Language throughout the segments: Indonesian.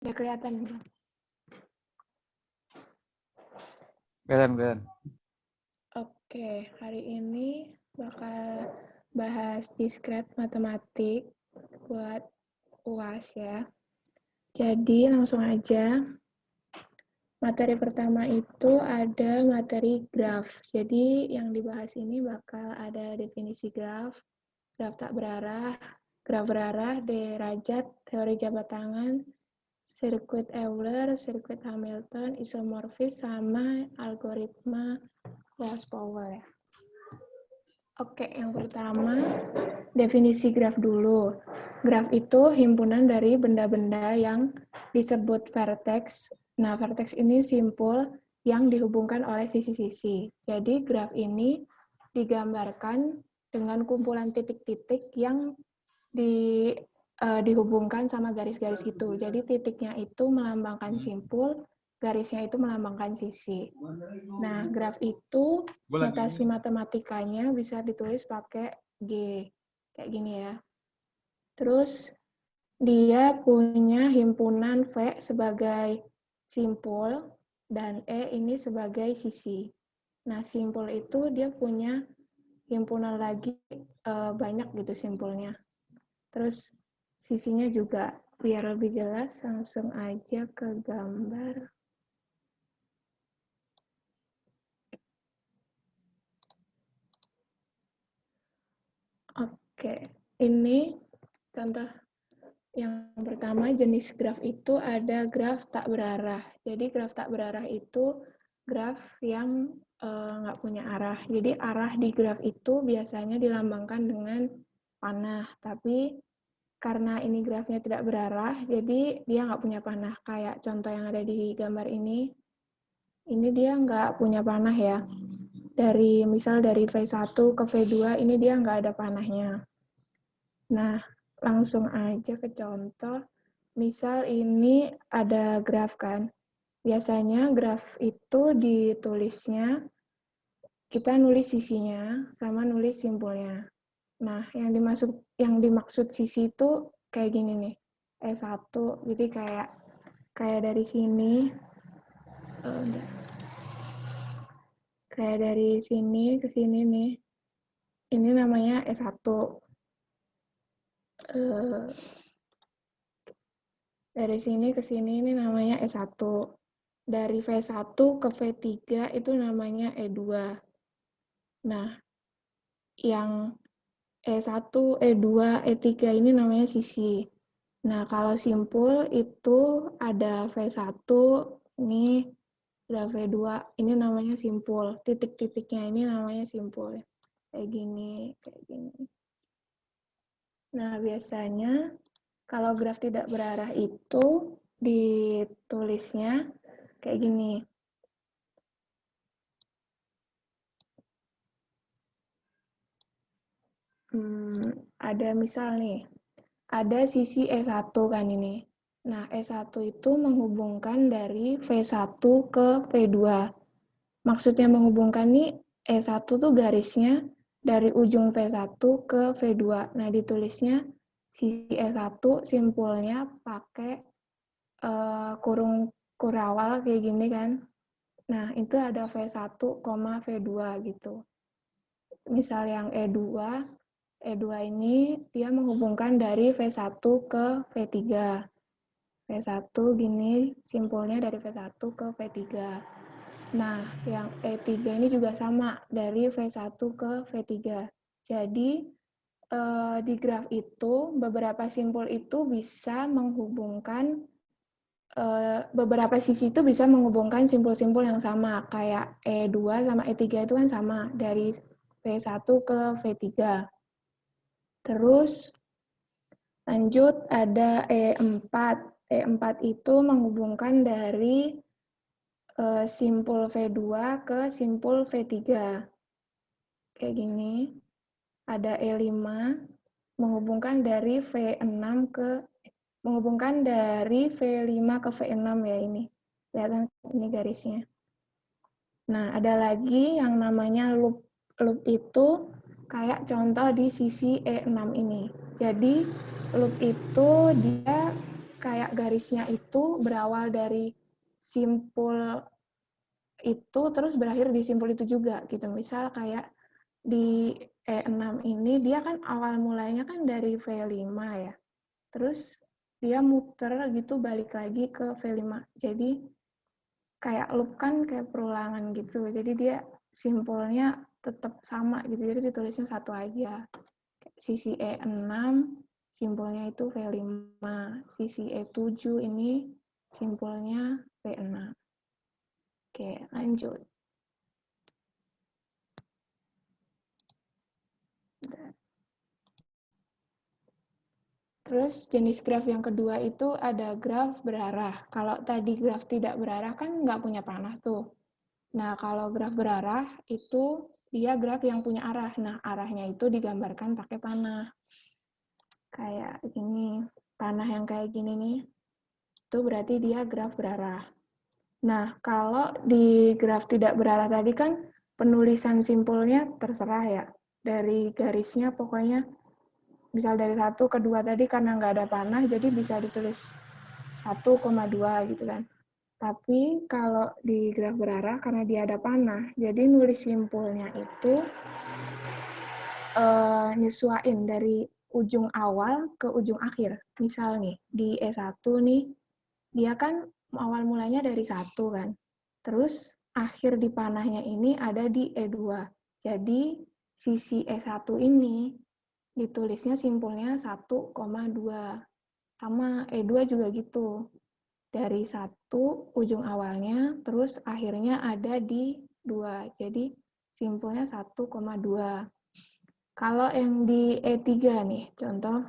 Udah kelihatan belum? Kelihatan. Oke, hari ini bakal bahas diskret matematik buat UAS ya. Jadi langsung aja. Materi pertama itu ada materi graf. Jadi yang dibahas ini bakal ada definisi graf, graf tak berarah, graf berarah, derajat, teori jabat tangan, sirkuit Euler, sirkuit Hamilton, isomorfis, sama algoritma Gauss-Power ya. Oke, yang pertama definisi graf dulu. Graf itu himpunan dari benda-benda yang disebut vertex. Nah, vertex ini simpul yang dihubungkan oleh sisi-sisi. Jadi graf ini digambarkan dengan kumpulan titik-titik yang dihubungkan sama garis-garis gitu. Jadi titiknya itu melambangkan simpul, garisnya itu melambangkan sisi. Nah, graf itu notasi matematikanya bisa ditulis pakai G. Kayak gini ya. Terus dia punya himpunan V sebagai simpul dan E ini sebagai sisi. Nah, simpul itu dia punya himpunan lagi banyak gitu simpulnya. Terus sisinya juga. Biar lebih jelas, langsung aja ke gambar. Oke, ini contoh yang pertama jenis graf itu ada graf tak berarah. Jadi graf tak berarah itu graf yang nggak punya arah. Jadi arah di graf itu biasanya dilambangkan dengan panah. Tapi karena ini grafnya tidak berarah, jadi dia nggak punya panah. Kayak contoh yang ada di gambar ini dia nggak punya panah ya. Misal dari V1 ke V2, ini dia nggak ada panahnya. Nah, langsung aja ke contoh. Misal ini ada graf kan. Biasanya graf itu ditulisnya, kita nulis sisinya sama nulis simpulnya. Nah, yang dimaksud sisi itu kayak gini nih. E1, jadi kayak dari sini, kayak dari sini ke sini nih. Ini namanya E1. Dari sini ke sini ini namanya E1. Dari V1 ke V3 itu namanya E2. Nah, yang E1, E2, E3 ini namanya sisi. Nah, kalau simpul itu ada V1, ini ada V2, ini namanya simpul. Titik-titiknya ini namanya simpul. Kayak gini, kayak gini. Nah, biasanya kalau graf tidak berarah itu ditulisnya kayak gini. Ada misal nih, ada sisi E1 kan ini. Nah, E1 itu menghubungkan dari V1 ke V2. Maksudnya menghubungkan nih, E1 tuh garisnya dari ujung V1 ke V2. Nah, ditulisnya sisi E1 simpulnya pakai kurung kurawal kayak gini kan. Nah, itu ada V1, V2 gitu. Misal yang E2 ini dia menghubungkan dari V1 ke V3. V1 gini, simpulnya dari V1 ke V3. Nah, yang E3 ini juga sama, dari V1 ke V3. Jadi, di graf itu, beberapa simpul itu bisa menghubungkan, beberapa sisi itu bisa menghubungkan simpul-simpul yang sama, kayak E2 sama E3 itu kan sama, dari V1 ke V3. Terus, lanjut ada E4. E4 itu menghubungkan dari simpul V2 ke simpul V3. Kayak gini. Ada E5 menghubungkan dari V5 ke V6 ya ini. Kelihatan ini garisnya. Nah, ada lagi yang namanya loop. Loop itu kayak contoh di sisi E6 ini. Jadi, loop itu dia kayak garisnya itu berawal dari simpul itu terus berakhir di simpul itu juga gitu. Misal kayak di E6 ini dia kan awal mulanya kan dari V5 ya. Terus dia muter gitu balik lagi ke V5. Jadi kayak loop kan kayak perulangan gitu. Jadi dia simpulnya tetap sama gitu. Jadi ditulisnya satu aja. Sisi E6 simpulnya itu V5. Sisi E7 ini simpulnya V6. Oke, lanjut. Terus jenis graf yang kedua itu ada graf berarah. Kalau tadi graf tidak berarah kan nggak punya panah tuh. Nah, kalau graf berarah itu dia graf yang punya arah. Nah, arahnya itu digambarkan pakai panah. Kayak gini. Panah yang kayak gini nih. Itu berarti dia graf berarah. Nah, kalau di graf tidak berarah tadi kan penulisan simpulnya terserah ya. Dari garisnya pokoknya misal dari 1 ke 2 tadi karena nggak ada panah, jadi bisa ditulis 1,2 gitu kan. Tapi kalau di graf berarah, karena dia ada panah, jadi nulis simpulnya itu nyesuain dari ujung awal ke ujung akhir. Misal nih, di E1 nih, dia kan awal mulanya dari 1 kan. Terus akhir di panahnya ini ada di E2. Jadi sisi E1 ini ditulisnya simpulnya 1,2. Sama E2 juga gitu. Dari 1 ujung awalnya, terus akhirnya ada di 2. Jadi simpulnya 1,2. Kalau yang di E3 nih, contoh,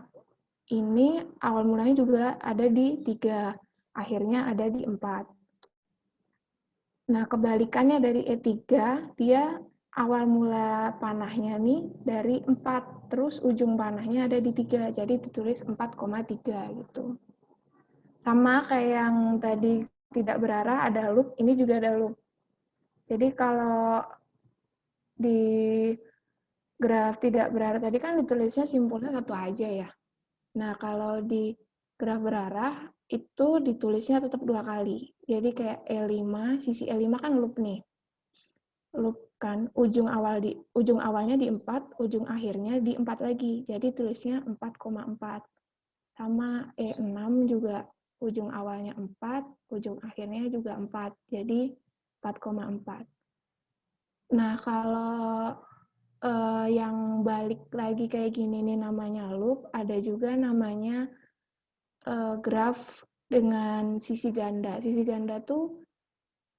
ini awal mulanya juga ada di 3. Akhirnya ada di 4. Nah, kebalikannya dari E3, dia awal mula panahnya nih dari 4, terus ujung panahnya ada di 3, jadi ditulis 4,3 gitu. Sama kayak yang tadi tidak berarah ada loop, ini juga ada loop. Jadi kalau di graf tidak berarah tadi kan ditulisnya simpulnya satu aja ya. Nah, kalau di graf berarah itu ditulisnya tetap 2 kali. Jadi kayak E5, sisi E5 kan loop nih. Loop kan ujung awalnya di 4, ujung akhirnya di 4 lagi. Jadi tulisnya 4,4. Sama E6 juga ujung awalnya 4, ujung akhirnya juga 4. Jadi 4,4. Nah, kalau yang balik lagi kayak gini nih namanya loop, ada juga namanya graf dengan sisi ganda. Sisi ganda tuh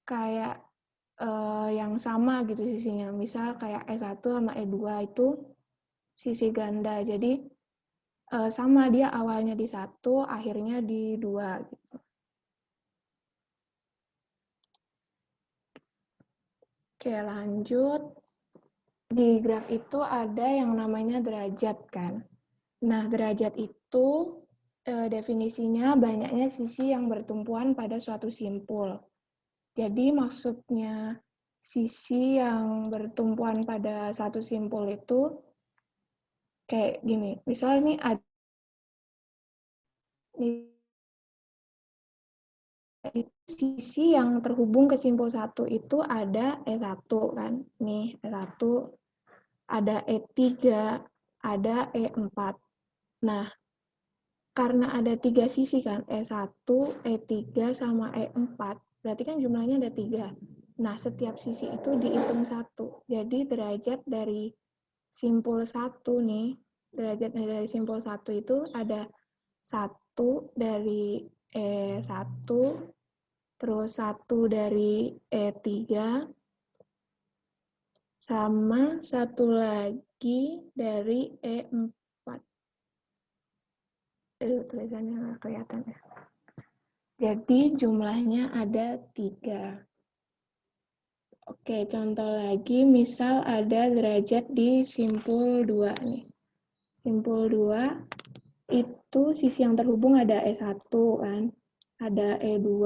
kayak yang sama gitu sisinya. Misal kayak E1 sama E2 itu sisi ganda. Jadi sama dia awalnya di 1, akhirnya di 2 gitu. Oke, lanjut. Di graf itu ada yang namanya derajat kan. Nah, derajat itu definisinya banyaknya sisi yang bertumpuan pada suatu simpul. Jadi maksudnya sisi yang bertumpuan pada satu simpul itu kayak gini. Misal ini ada sisi yang terhubung ke simpul 1 itu ada E1 kan. Nih, E1, ada E3, ada E4. Nah, karena ada 3 sisi kan, E1, E3, sama E4, berarti kan jumlahnya ada 3. Nah, setiap sisi itu dihitung 1. Jadi derajat dari simpul 1 nih, derajat dari simpul 1 itu ada 1 dari E1, terus 1 dari E3, sama 1 lagi dari E4. Tulisannya nggak kelihatan ya. Jadi jumlahnya ada 3. Oke, contoh lagi, misal ada derajat di simpul 2 nih. Simpul 2 itu sisi yang terhubung ada E1 kan, ada E2,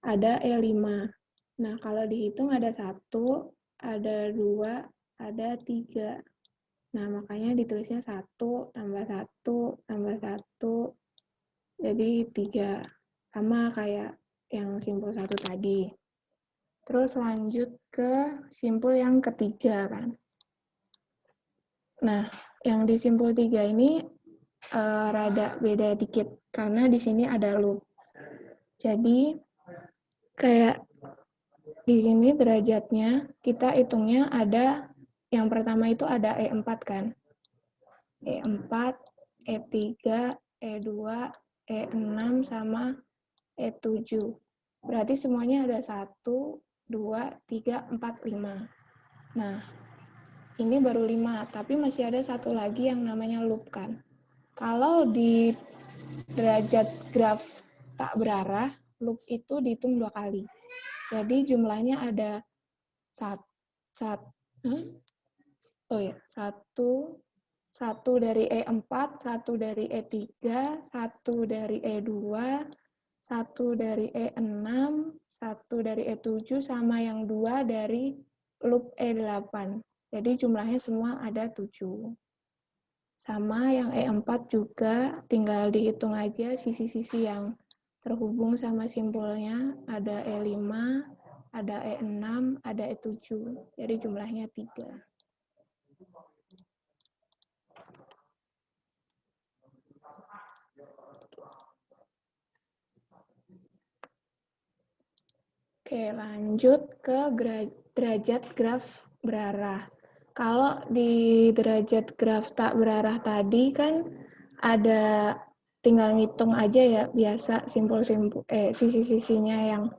ada E5. Nah, kalau dihitung ada 1, ada 2, ada 3. Nah, makanya ditulisnya 1 tambah 1 tambah 1 Jadi 3. Sama kayak yang simpul 1 tadi. Terus lanjut ke simpul yang ketiga kan. Nah, yang di simpul 3 ini rada beda dikit karena di sini ada loop. Jadi kayak di sini derajatnya kita hitungnya ada yang pertama itu ada E4 kan. E4, E3, E2, E6 sama E7. Berarti semuanya ada 1, 2, 3, 4, 5. Nah, ini baru 5, tapi masih ada satu lagi yang namanya loop kan. Kalau di derajat graf tak berarah, loop itu dihitung 2 kali. Jadi jumlahnya ada 1 dari E4, 1 dari E3, 1 dari E2, 1 dari E6, 1 dari E7, sama yang 2 dari loop E8. Jadi jumlahnya semua ada 7. Sama yang E4 juga tinggal dihitung aja sisi-sisi yang terhubung sama simpulnya. Ada E5, ada E6, ada E7. Jadi jumlahnya 3. Oke, lanjut ke derajat graf berarah. Kalau di derajat graf tak berarah tadi kan ada tinggal ngitung aja ya, biasa simpul-simpul sisi-sisinya yang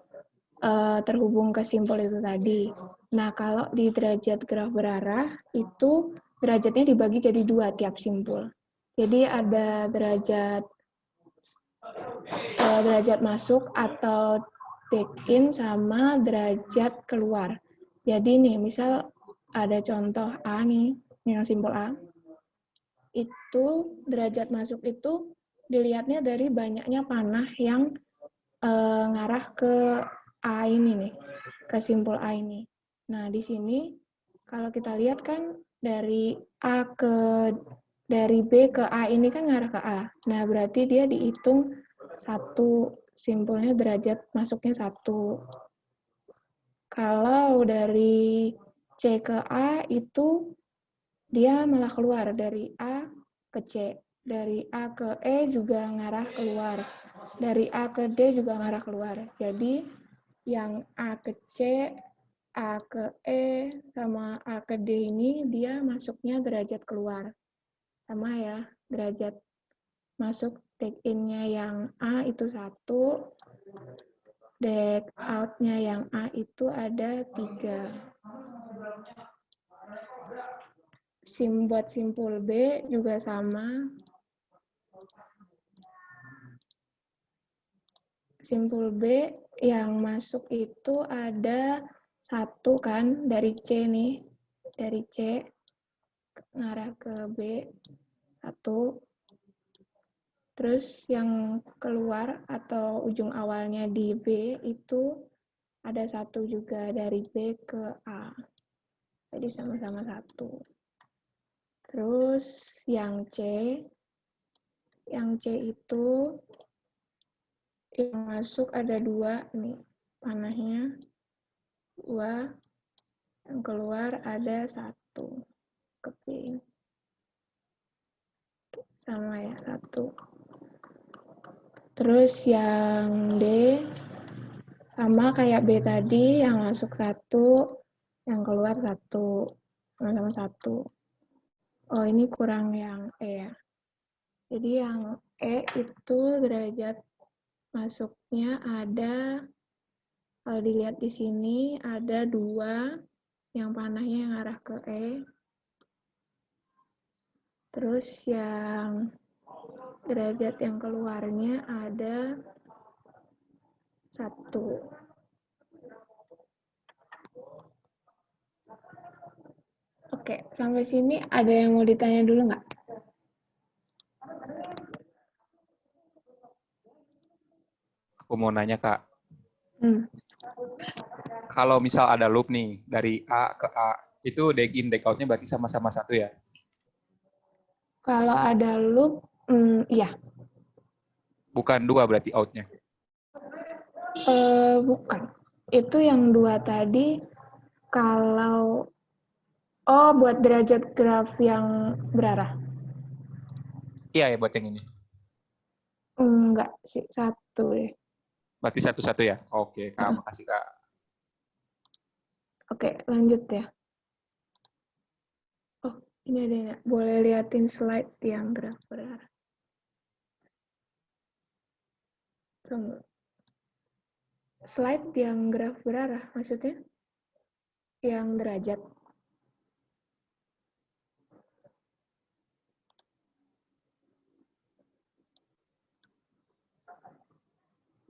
terhubung ke simpul itu tadi. Nah, kalau di derajat graf berarah itu derajatnya dibagi jadi 2 tiap simpul. Jadi ada derajat masuk atau take in sama derajat keluar. Jadi nih, misal ada contoh A nih, yang simpul A. Itu derajat masuk itu dilihatnya dari banyaknya panah yang ngarah ke A ini nih, ke simpul A ini. Nah, di sini kalau kita lihat kan dari B ke A ini kan ngarah ke A. Nah, berarti dia dihitung 1, simpulnya derajat masuknya 1. Kalau dari C ke A itu dia malah keluar dari A ke C. Dari A ke E juga ngarah keluar. Dari A ke D juga ngarah keluar. Jadi yang A ke C, A ke E, sama A ke D ini dia masuknya derajat keluar. Sama ya, derajat masuk take in-nya yang A itu 1, take out-nya yang A itu ada 3. Buat simpul B juga sama. Simpul B yang masuk itu ada 1 kan, dari C nih. Dari C ngarah ke B, 1. Terus yang keluar atau ujung awalnya di B itu ada 1 juga dari B ke A. Jadi sama-sama 1. Terus yang C itu yang masuk ada 2 nih panahnya, 2. Yang keluar ada 1 ke B. Sama ya, 1. Terus yang D sama kayak B tadi, yang masuk 1, yang keluar 1. Sama-sama 1. Oh, ini kurang yang E ya. Jadi yang E itu derajat masuknya ada, kalau dilihat di sini, ada 2 yang panahnya yang arah ke E. Terus yang derajat yang keluarnya ada 1. Oke, sampai sini ada yang mau ditanya dulu nggak? Aku mau nanya, Kak. Hmm. Kalau misal ada loop nih, dari A ke A, itu deck in, deck out-nya berarti sama-sama 1 ya? Kalau ada loop, iya. Bukan 2 berarti out-nya. Bukan. Itu yang 2 tadi, kalau... Oh, buat derajat graf yang berarah. Iya ya buat yang ini. Enggak sih, 1 deh. Berarti 1-1 ya? Oke, Kak. Makasih, Kak. Oke, lanjut ya. Oh, ini ada. Boleh liatin slide yang graf berarah. Tunggu. Slide yang graf berarah, maksudnya? Yang derajat.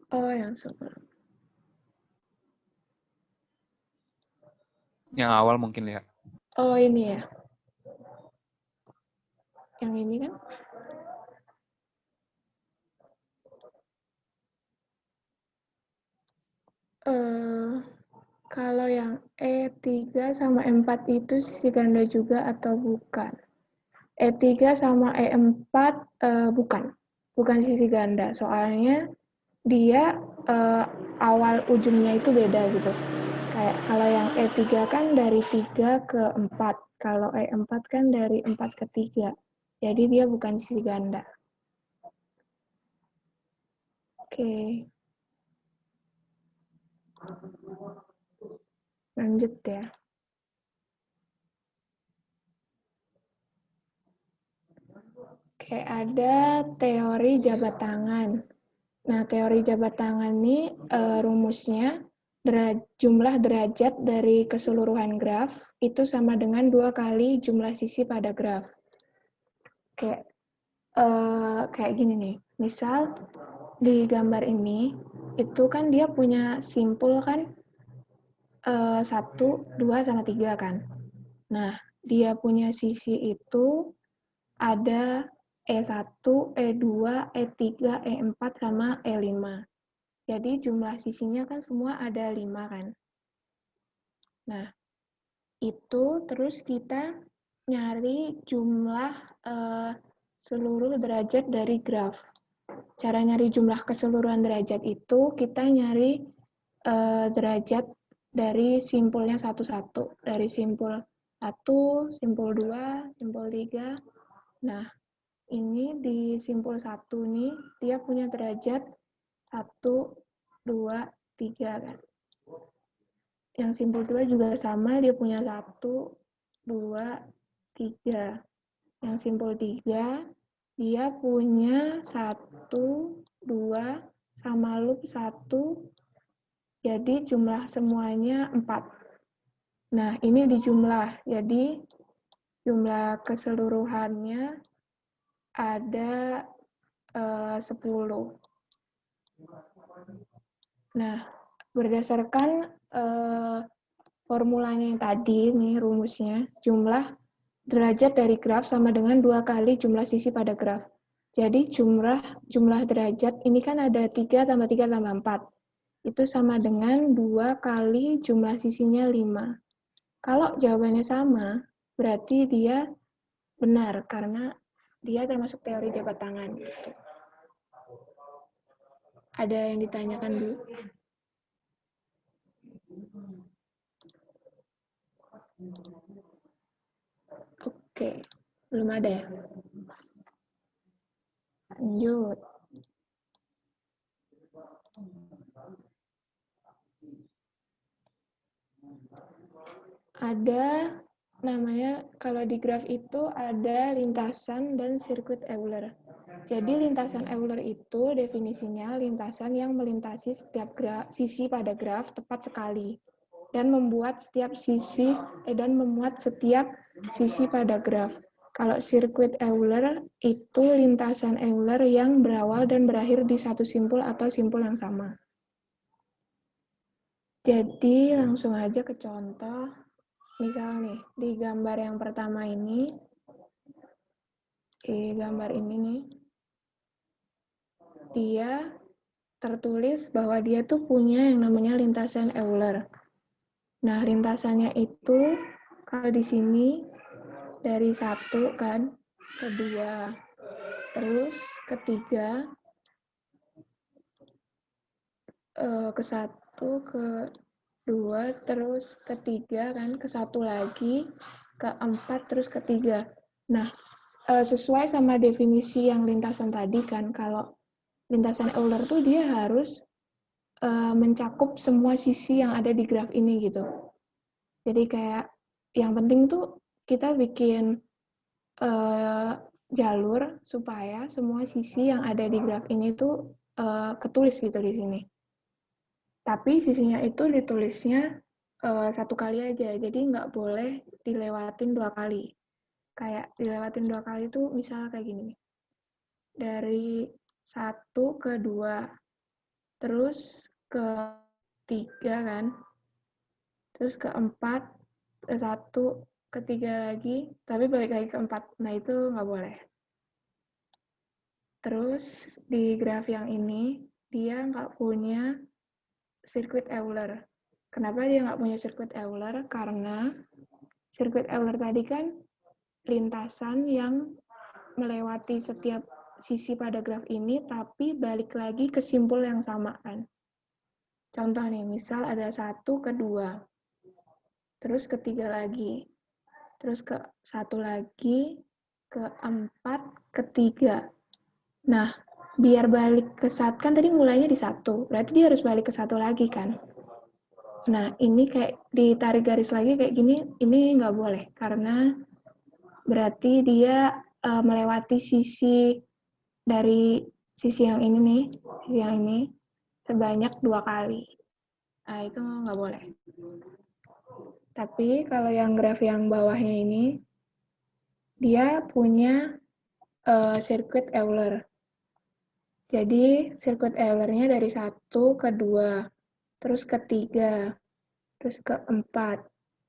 Oh, yang sebelum. Yang awal mungkin lihat. Oh, ini ya. Yang ini kan? Kalau yang E3 sama E4 itu sisi ganda juga atau bukan? E3 sama E4 bukan. Bukan sisi ganda. Soalnya dia awal ujungnya itu beda gitu. Kayak kalau yang E3 kan dari 3 ke 4. Kalau E4 kan dari 4 ke 3. Jadi dia bukan sisi ganda. Oke. Lanjut ya. Oke, ada teori jabat tangan. Nah, teori jabat tangan ini rumusnya jumlah derajat dari keseluruhan graf itu sama dengan 2 kali jumlah sisi pada graf. Kayak gini nih. Misal di gambar ini itu kan dia punya simpul kan 1, 2 sama 3 kan. Nah, dia punya sisi itu ada E1, E2, E3, E4 sama E5. Jadi jumlah sisinya kan semua ada 5 kan. Nah, itu terus kita nyari jumlah seluruh derajat dari graf. Cara nyari jumlah keseluruhan derajat itu kita nyari derajat dari simpulnya satu-satu. Dari simpul 1, simpul 2, simpul 3. Nah, ini di simpul 1 nih, dia punya derajat 1, 2, 3 kan. Yang simpul 2 juga sama, dia punya 1, 2, 3. Yang simpul 3, dia punya 1, 2, sama loop 1, jadi jumlah semuanya 4. Nah, ini dijumlah, jadi jumlah keseluruhannya ada 10. Nah, berdasarkan formulanya yang tadi, nih rumusnya, jumlah derajat dari graf sama dengan 2 kali jumlah sisi pada graf. Jadi jumlah derajat, ini kan ada 3 tambah 3 tambah 4. Itu sama dengan 2 kali jumlah sisinya 5. Kalau jawabannya sama, berarti dia benar, karena dia termasuk teori jabat tangan. Gitu. Ada yang ditanyakan dulu? Oke, belum ada ya? Lanjut. Ada namanya, kalau di graf itu ada lintasan dan sirkuit Euler. Jadi lintasan Euler itu definisinya lintasan yang melintasi setiap sisi pada graf tepat sekali dan memuat setiap sisi pada graf. Kalau sirkuit Euler itu lintasan Euler yang berawal dan berakhir di satu simpul atau simpul yang sama. Jadi langsung aja ke contoh. Misal nih, di gambar yang pertama ini, dia tertulis bahwa dia tuh punya yang namanya lintasan Euler. Nah, lintasannya itu kalau di sini dari 1 kan, ke 2, terus ke 3, ke 1, ke 2, terus ke 3 kan, ke 1 lagi, ke 4, terus ke 3. Nah, sesuai sama definisi yang lintasan tadi kan, kalau lintasan Euler tuh dia harus mencakup semua sisi yang ada di graf ini gitu. Jadi kayak yang penting tuh kita bikin jalur supaya semua sisi yang ada di graf ini tuh ketulis gitu di sini. Tapi sisinya itu ditulisnya satu kali aja, jadi nggak boleh dilewatin 2 kali. Kayak dilewatin 2 kali tuh misalnya kayak gini. Dari 1 ke 2, terus ke 3 kan, terus ke 4, ke 1, ke 3 lagi, tapi balik lagi ke 4. Nah, itu nggak boleh. Terus di graf yang ini, dia nggak punya sirkuit Euler. Kenapa dia nggak punya sirkuit Euler? Karena sirkuit Euler tadi kan lintasan yang melewati setiap sisi pada graf ini, tapi balik lagi ke simpul yang sama kan. Contoh nih, misal ada 1 ke 2, terus ke 3 lagi, terus ke 1 lagi, ke 4, ke 3. Nah, biar balik ke 1, kan tadi mulainya di 1, berarti dia harus balik ke 1 lagi kan. Nah, ini kayak ditarik garis lagi kayak gini, ini nggak boleh, karena berarti dia melewati sisi dari sisi yang ini nih, sisi yang ini, sebanyak 2 kali. Nah, itu nggak boleh. Tapi kalau yang graf yang bawahnya ini, dia punya sirkuit Euler. Jadi, sirkuit Euler-nya dari 1 ke 2, terus ke 3, terus ke 4,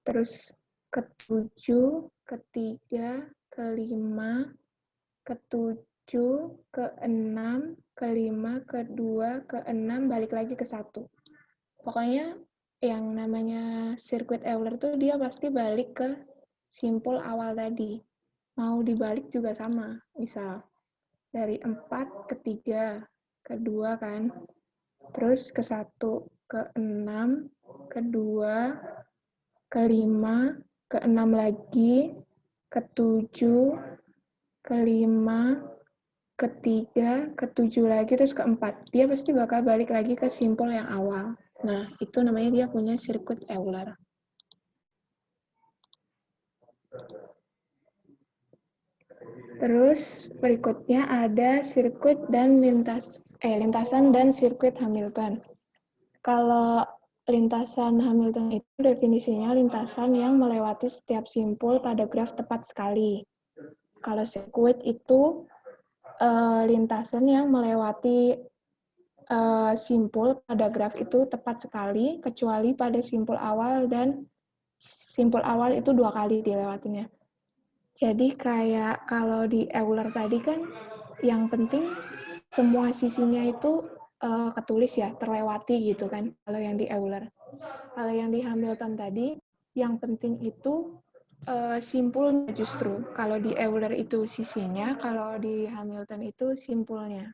terus ke 7, ke 3, ke 5, ke 7, ke 6, ke 5, ke 2, ke 6, balik lagi ke 1. Pokoknya yang namanya sirkuit Euler tuh dia pasti balik ke simpul awal tadi. Mau dibalik juga sama. Misal, dari 4 ke 3, ke 2 kan. Terus ke 1, ke 6, ke 2, ke 5, ke 6 lagi, ke 7, ke 5, ke 3, ke 7 lagi, terus ke 4. Dia pasti bakal balik lagi ke simpul yang awal. Nah, itu namanya dia punya sirkuit Euler. Terus berikutnya ada sirkuit dan lintasan dan sirkuit Hamilton. Kalau lintasan Hamilton itu definisinya lintasan yang melewati setiap simpul pada graf tepat sekali. Kalau sirkuit itu lintasan yang melewati simpul pada graf itu tepat sekali, kecuali pada simpul awal, dan simpul awal itu 2 kali dilewatinya. Jadi kayak kalau di Euler tadi kan, yang penting semua sisinya itu ketulis ya, terlewati gitu kan, kalau yang di Euler. Kalau yang di Hamilton tadi, yang penting itu simpulnya justru. Kalau di Euler itu sisinya, kalau di Hamilton itu simpulnya.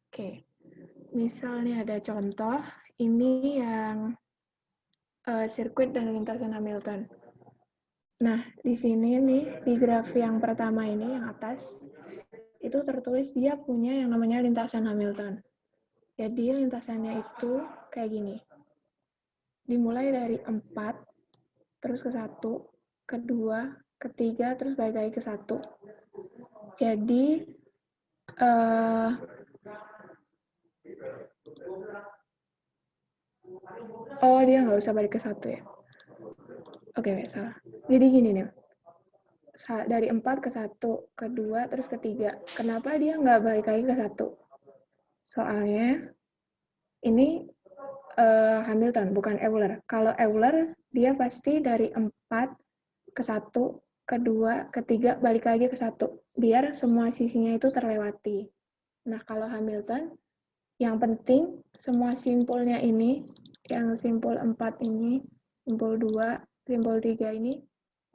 Oke, misalnya ada contoh, ini yang sirkuit dan lintasan Hamilton. Nah, di sini nih, di graf yang pertama ini, yang atas, itu tertulis dia punya yang namanya lintasan Hamilton. Jadi lintasannya itu kayak gini. Dimulai dari 4, terus ke 1, ke 2, ke 3, terus balik lagi ke 1. Jadi, oh dia nggak usah balik ke 1 ya. Oke, salah. Jadi gini nih. Dari 4 ke 1, ke 2, terus ke 3. Kenapa dia nggak balik lagi ke 1? Soalnya ini Hamilton, bukan Euler. Kalau Euler, dia pasti dari 4 ke 1, ke 2, ke 3, balik lagi ke 1. Biar semua sisinya itu terlewati. Nah, kalau Hamilton, yang penting semua simpulnya ini, yang simpul 4 ini, simpul 2, simpul 3 ini,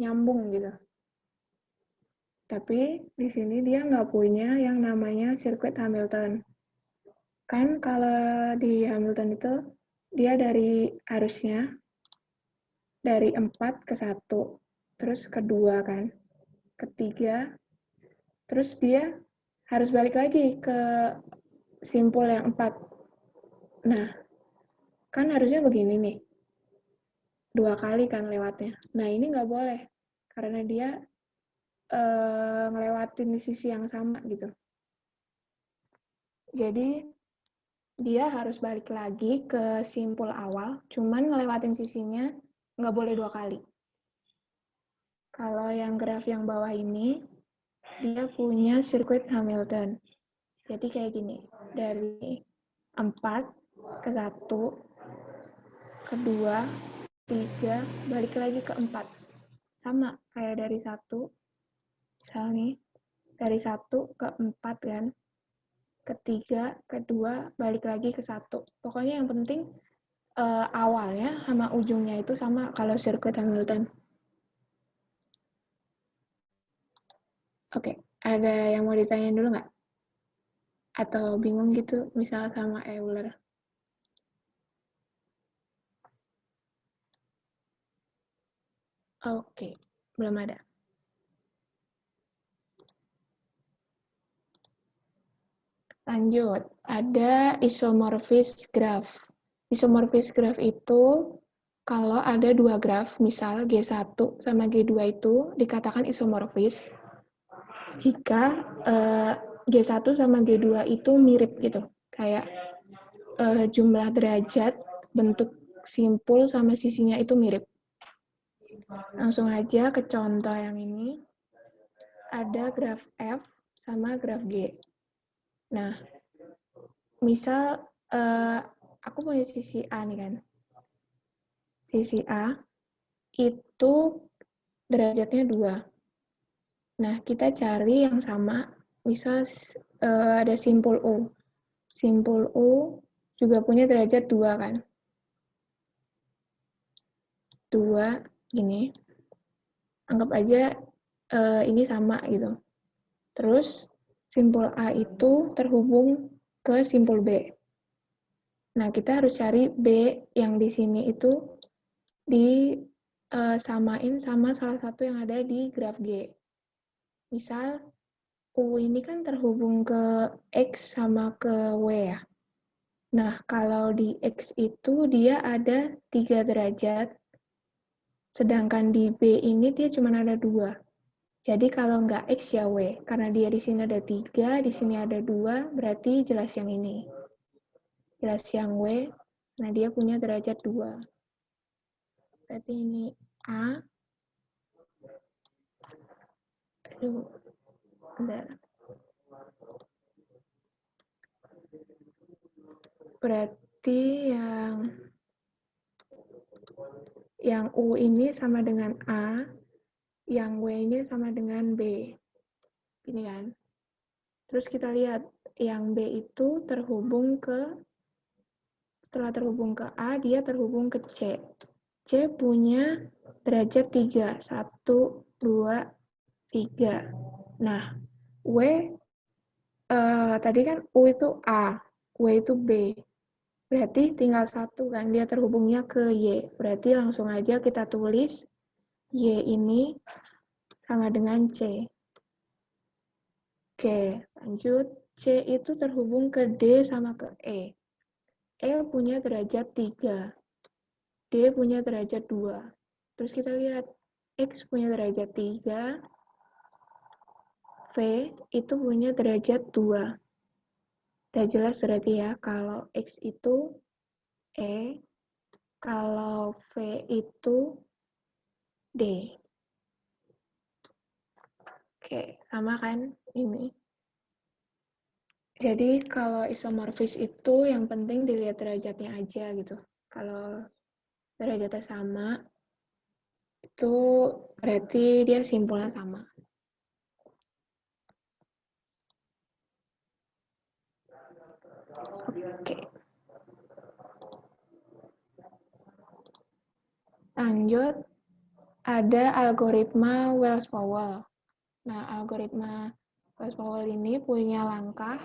nyambung gitu. Tapi di sini dia nggak punya yang namanya sirkuit Hamilton. Kan kalau di Hamilton itu, dia harusnya dari 4 ke 1, terus ke 2 kan, ke 3, terus dia harus balik lagi ke simpul yang 4. Nah, kan harusnya begini nih, 2 kali kan lewatnya. Nah, ini nggak boleh, karena dia ngelewatin sisi yang sama gitu. Jadi, dia harus balik lagi ke simpul awal, cuman ngelewatin sisinya nggak boleh 2 kali. Kalau yang graf yang bawah ini, dia punya sirkuit Hamilton. Jadi kayak gini, dari 4 ke 1, ke 2, 3, balik lagi ke 4. Sama kayak dari 1, misal nih, dari 1 ke 4 kan, ke 3, ke 2, balik lagi ke 1. Pokoknya yang penting awalnya sama ujungnya itu sama kalau sirkuit Hamilton. Oke, ada yang mau ditanyain dulu nggak? Atau bingung gitu, misal sama Euler? Oke, belum ada. Lanjut, ada isomorphis graph. Isomorphis graph itu kalau ada 2 graf, misal G1 sama G2 itu dikatakan isomorphis jika G1 sama G2 itu mirip gitu. Kayak jumlah derajat, bentuk simpul sama sisinya itu mirip. Langsung aja ke contoh yang ini. Ada graf F sama graf G. Nah, misal aku punya sisi A nih kan. Sisi A itu derajatnya 2. Nah, kita cari yang sama. Misal ada simpul U. Simpul U juga punya derajat 2 kan. 2 gini. Anggap aja ini sama gitu. Terus simpul A itu terhubung ke simpul B. Nah, kita harus cari B yang di sini itu disamain sama salah satu yang ada di graf G. Misal, U ini kan terhubung ke X sama ke W ya. Nah, kalau di X itu dia ada 3 derajat, sedangkan di B ini dia cuma ada 2. Jadi kalau nggak X ya W, karena dia di sini ada 3, di sini ada 2, berarti jelas yang ini. Jelas yang W, nah dia punya derajat 2. Berarti ini A. Aduh, bentar. Berarti yang U ini sama dengan A, yang W ini sama dengan B. Ini kan. Terus kita lihat, yang B itu setelah terhubung ke A, dia terhubung ke C. C punya derajat 3. 1, 2, 3. Nah, W, tadi kan U itu A, W itu B. Berarti tinggal 1 kan, dia terhubungnya ke Y. Berarti langsung aja kita tulis Y ini sama dengan C. Oke, lanjut. C itu terhubung ke D sama ke E. E punya derajat 3. D punya derajat 2. Terus kita lihat, X punya derajat 3, V itu punya derajat 2. Udah jelas berarti ya, kalau X itu E, kalau V itu D. Oke, sama kan ini. Jadi kalau isomorfis itu yang penting dilihat derajatnya aja gitu. Kalau derajatnya sama, itu berarti dia simpulnya sama. Oke. Lanjut, ada algoritma Wells-Powell. Nah, algoritma Wells-Powell ini punya langkah.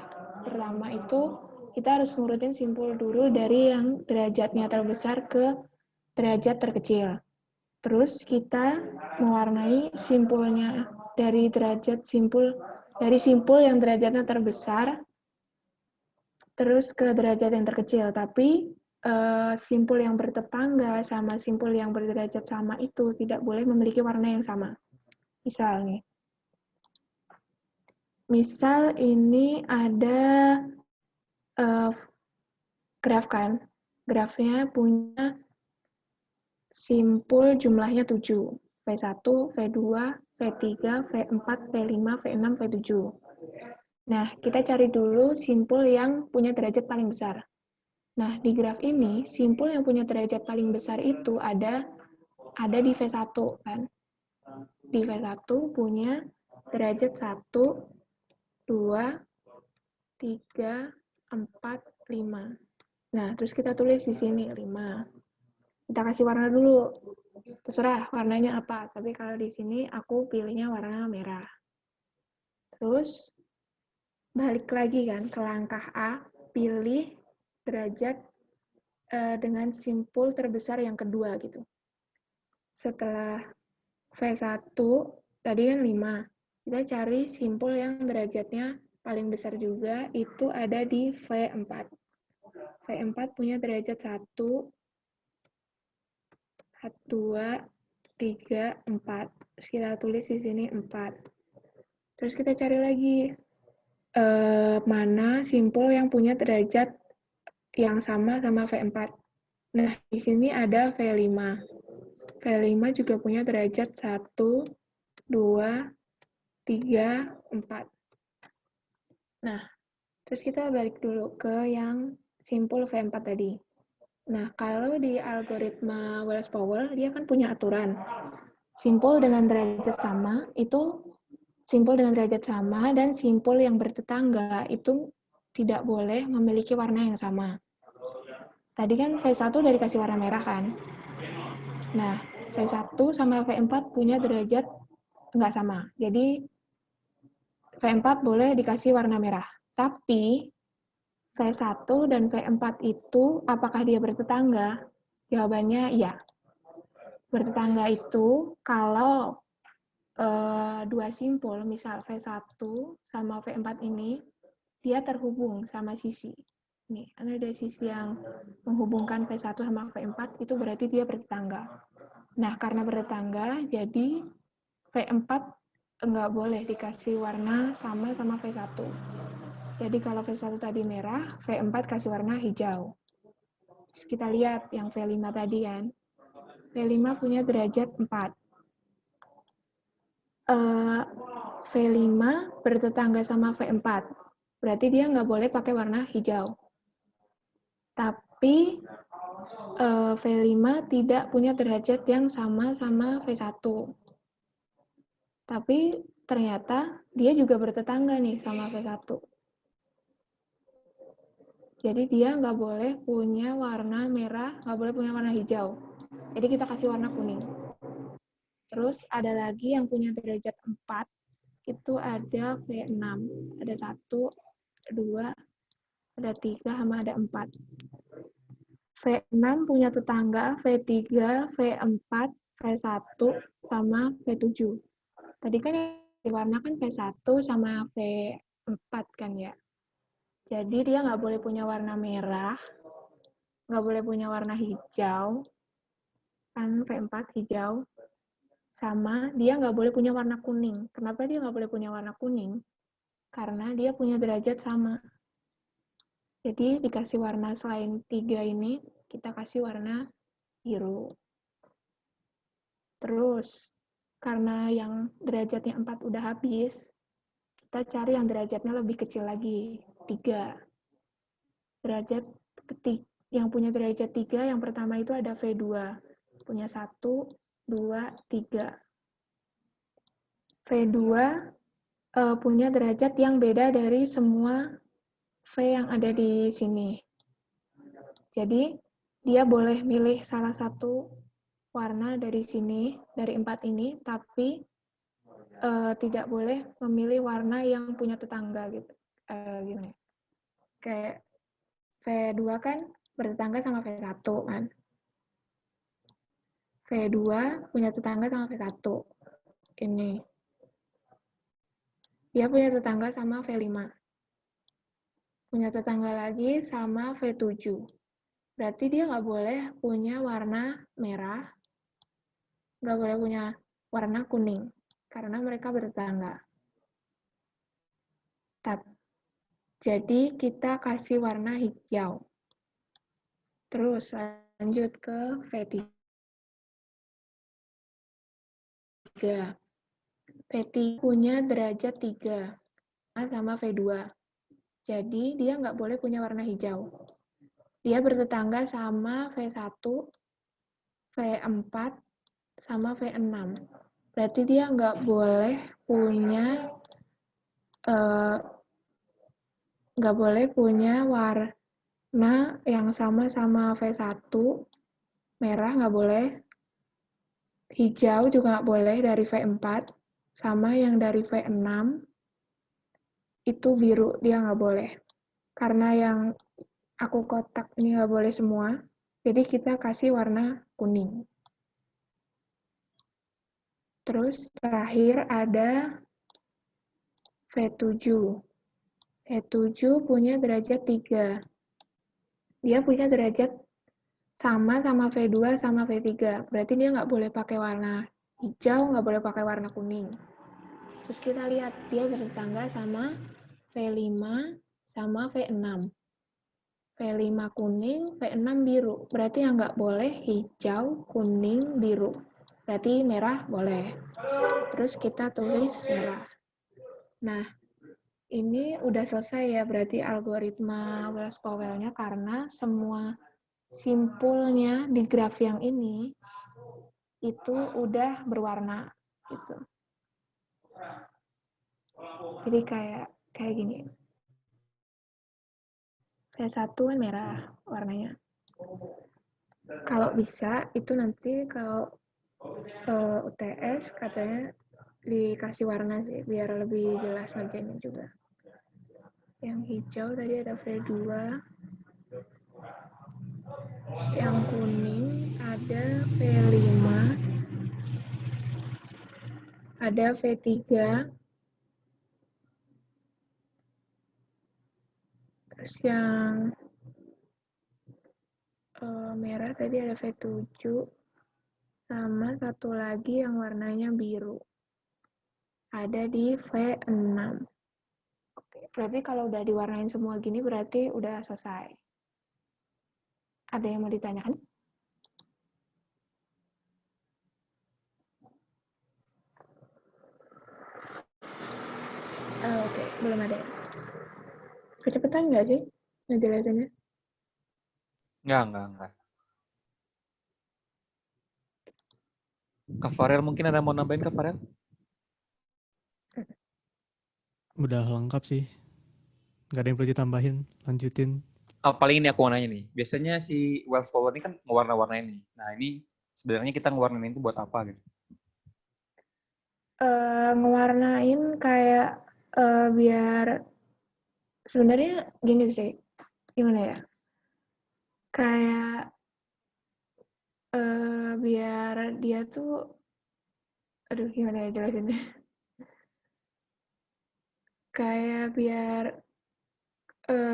Pertama itu kita harus ngurutin simpul dulu dari yang derajatnya terbesar ke derajat terkecil. Terus kita mewarnai simpulnya dari simpul yang derajatnya terbesar terus ke derajat yang terkecil. Tapi simpul yang bertetangga sama simpul yang berderajat sama itu tidak boleh memiliki warna yang sama. Misal ini ada graf kan, grafnya punya simpul jumlahnya 7, V1, V2, V3, V4, V5, V6, V7. Nah, kita cari dulu simpul yang punya derajat paling besar. Nah, di graf ini, simpul yang punya derajat paling besar itu ada di V1, kan. Di V1 punya derajat 1, 2, 3, 4, 5. Nah, terus kita tulis di sini 5. Kita kasih warna dulu. Terserah warnanya apa, tapi kalau di sini aku pilihnya warna merah. Terus balik lagi kan ke langkah A, pilih derajat dengan simpul terbesar yang kedua gitu. Setelah V1 tadi kan 5. Kita cari simpul yang derajatnya paling besar juga, itu ada di V4. V4 punya derajat 1, 2, 3, 4. Terus kita tulis di sini 4. Terus kita cari lagi mana simpul yang punya derajat yang sama V4. Nah, di sini ada V5. V5 juga punya derajat 1, 2, 3, 4. Nah, terus kita balik dulu ke yang simpul V4 tadi. Nah, kalau di algoritma Wallace-Powell, dia kan punya aturan. Simpul dengan derajat sama, itu simpul dengan derajat sama, dan simpul yang bertetangga itu tidak boleh memiliki warna yang sama. Tadi kan V1 udah dikasih warna merah kan? Nah, V1 sama V4 punya derajat nggak sama. Jadi, V4 boleh dikasih warna merah. Tapi, V1 dan V4 itu apakah dia bertetangga? Jawabannya iya. Bertetangga itu kalau dua simpul, misal V1 sama V4 ini, dia terhubung sama sisi. Nih, ada sisi yang menghubungkan V1 sama V4, itu berarti dia bertetangga. Nah, karena bertetangga, jadi V4 nggak boleh dikasih warna sama V1. Jadi kalau V1 tadi merah, V4 kasih warna hijau. Terus kita lihat yang V5 tadi kan. V5 punya derajat 4. V5 bertetangga sama V4. Berarti dia nggak boleh pakai warna hijau. Tapi V5 tidak punya derajat yang sama V1. Tapi ternyata dia juga bertetangga nih sama V1. Jadi dia nggak boleh punya warna merah, nggak boleh punya warna hijau. Jadi kita kasih warna kuning. Terus ada lagi yang punya derajat 4, itu ada V6. Ada 1, 2, ada 3, sama ada 4. V6 punya tetangga V3, V4, V1, sama V7. Tadi kan yang diwarna kan V1 sama V4 kan ya. Jadi dia nggak boleh punya warna merah, nggak boleh punya warna hijau, kan V4 hijau, sama dia nggak boleh punya warna kuning. Kenapa dia nggak boleh punya warna kuning? Karena dia punya derajat sama. Jadi dikasih warna selain 3 ini, kita kasih warna biru. Terus, karena yang derajatnya 4 udah habis, kita cari yang derajatnya lebih kecil lagi, 3. Derajat yang punya derajat 3, yang pertama itu ada V2. Punya 1, 2, 3. V2 punya derajat yang beda dari semua V yang ada di sini. Jadi, dia boleh milih salah satu warna dari sini, dari 4 ini, tapi tidak boleh memilih warna yang punya tetangga gitu. Gimana? Kayak V2 kan bertetangga sama V1 kan. V2 punya tetangga sama V1. Ini. Dia punya tetangga sama V5. Punya tetangga lagi sama V7. Berarti dia nggak boleh punya warna merah, nggak boleh punya warna kuning, karena mereka bertetangga. Jadi kita kasih warna hijau. Terus lanjut ke V3. V3 punya derajat 3 sama V2. Jadi dia nggak boleh punya warna hijau. Dia bertetangga sama V1, V4, sama V6. Berarti dia nggak boleh punya warna yang sama V1, merah nggak boleh, hijau juga nggak boleh dari V4, sama yang dari V6 itu biru, dia nggak boleh. Karena yang aku kotak ini nggak boleh semua, jadi kita kasih warna kuning. Terus terakhir ada V7. V7 punya derajat 3. Dia punya derajat sama V2 sama V3. Berarti dia nggak boleh pakai warna hijau, nggak boleh pakai warna kuning. Terus kita lihat, dia bertetangga sama V5 sama V6. V5 kuning, V6 biru. Berarti yang nggak boleh hijau, kuning, biru. Berarti merah boleh. Terus kita tulis merah. Nah, ini udah selesai ya, berarti algoritma Wells-Powell-nya, karena semua simpulnya di graf yang ini itu udah berwarna gitu. Jadi kayak gini. V1 kan merah warnanya. Kalau bisa itu nanti kalau UTS katanya dikasih warna sih biar lebih jelas ngerjainnya juga. Yang hijau tadi ada V2. Yang kuning ada V5. Ada V3. Terus yang merah tadi ada V7. Sama satu lagi yang warnanya biru. Ada di V6. Oke, berarti kalau udah diwarnain semua gini berarti udah selesai. Ada yang mau ditanyakan? Oke, belum ada. Kecepatan nggak sih ngejelasinnya? Enggak. Kak Farel mungkin ada mau nambahin, Kak Farel? Udah lengkap sih. Nggak ada yang perlu ditambahin. Lanjutin. Paling ini aku mau nanya nih. Biasanya si Wells Powell ini kan ngewarna-warnain nih. Nah ini sebenarnya kita ngewarnain itu buat apa gitu? Ngewarnain kayak biar sebenarnya gini sih, gimana ya? Kayak biar dia tuh, aduh gimana ya jelasinnya? Kayak biar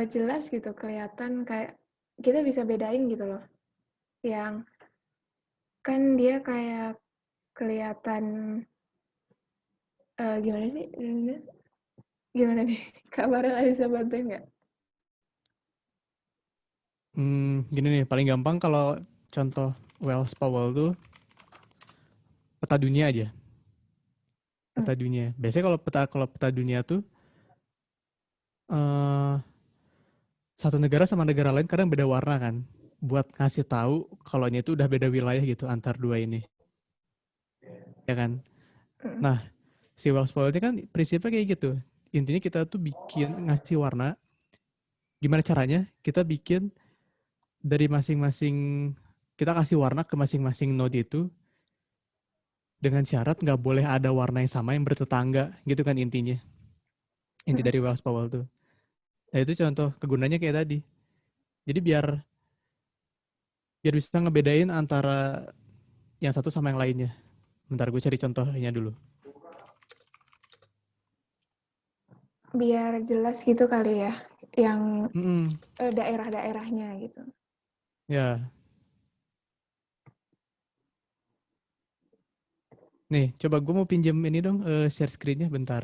jelas gitu, kelihatan kayak kita bisa bedain gitu loh. Yang kan dia kayak kelihatan gimana sih? Gimana nih? Kak Farel bisa bantuin nggak? Gini nih, paling gampang kalau contoh Wells Powell tuh peta dunia aja. Peta dunia. Biasanya kalau peta dunia tuh satu negara sama negara lain kadang beda warna kan. Buat ngasih tahu kalau itu udah beda wilayah gitu antar dua ini. Ya kan? Nah, si Wells Powell ini kan prinsipnya kayak gitu. Intinya kita tuh ngasih warna. Gimana caranya? Kita bikin dari masing-masing, kita kasih warna ke masing-masing node itu dengan syarat nggak boleh ada warna yang sama yang bertetangga gitu kan intinya. Inti dari Wells Powell tuh. Nah itu contoh kegunaannya kayak tadi. Jadi biar bisa ngebedain antara yang satu sama yang lainnya. Bentar gue cari contohnya dulu. Biar jelas gitu kali ya, yang Mm-mm. daerah-daerahnya gitu. Ya. Nih, coba gue mau pinjem ini dong, share screen-nya bentar.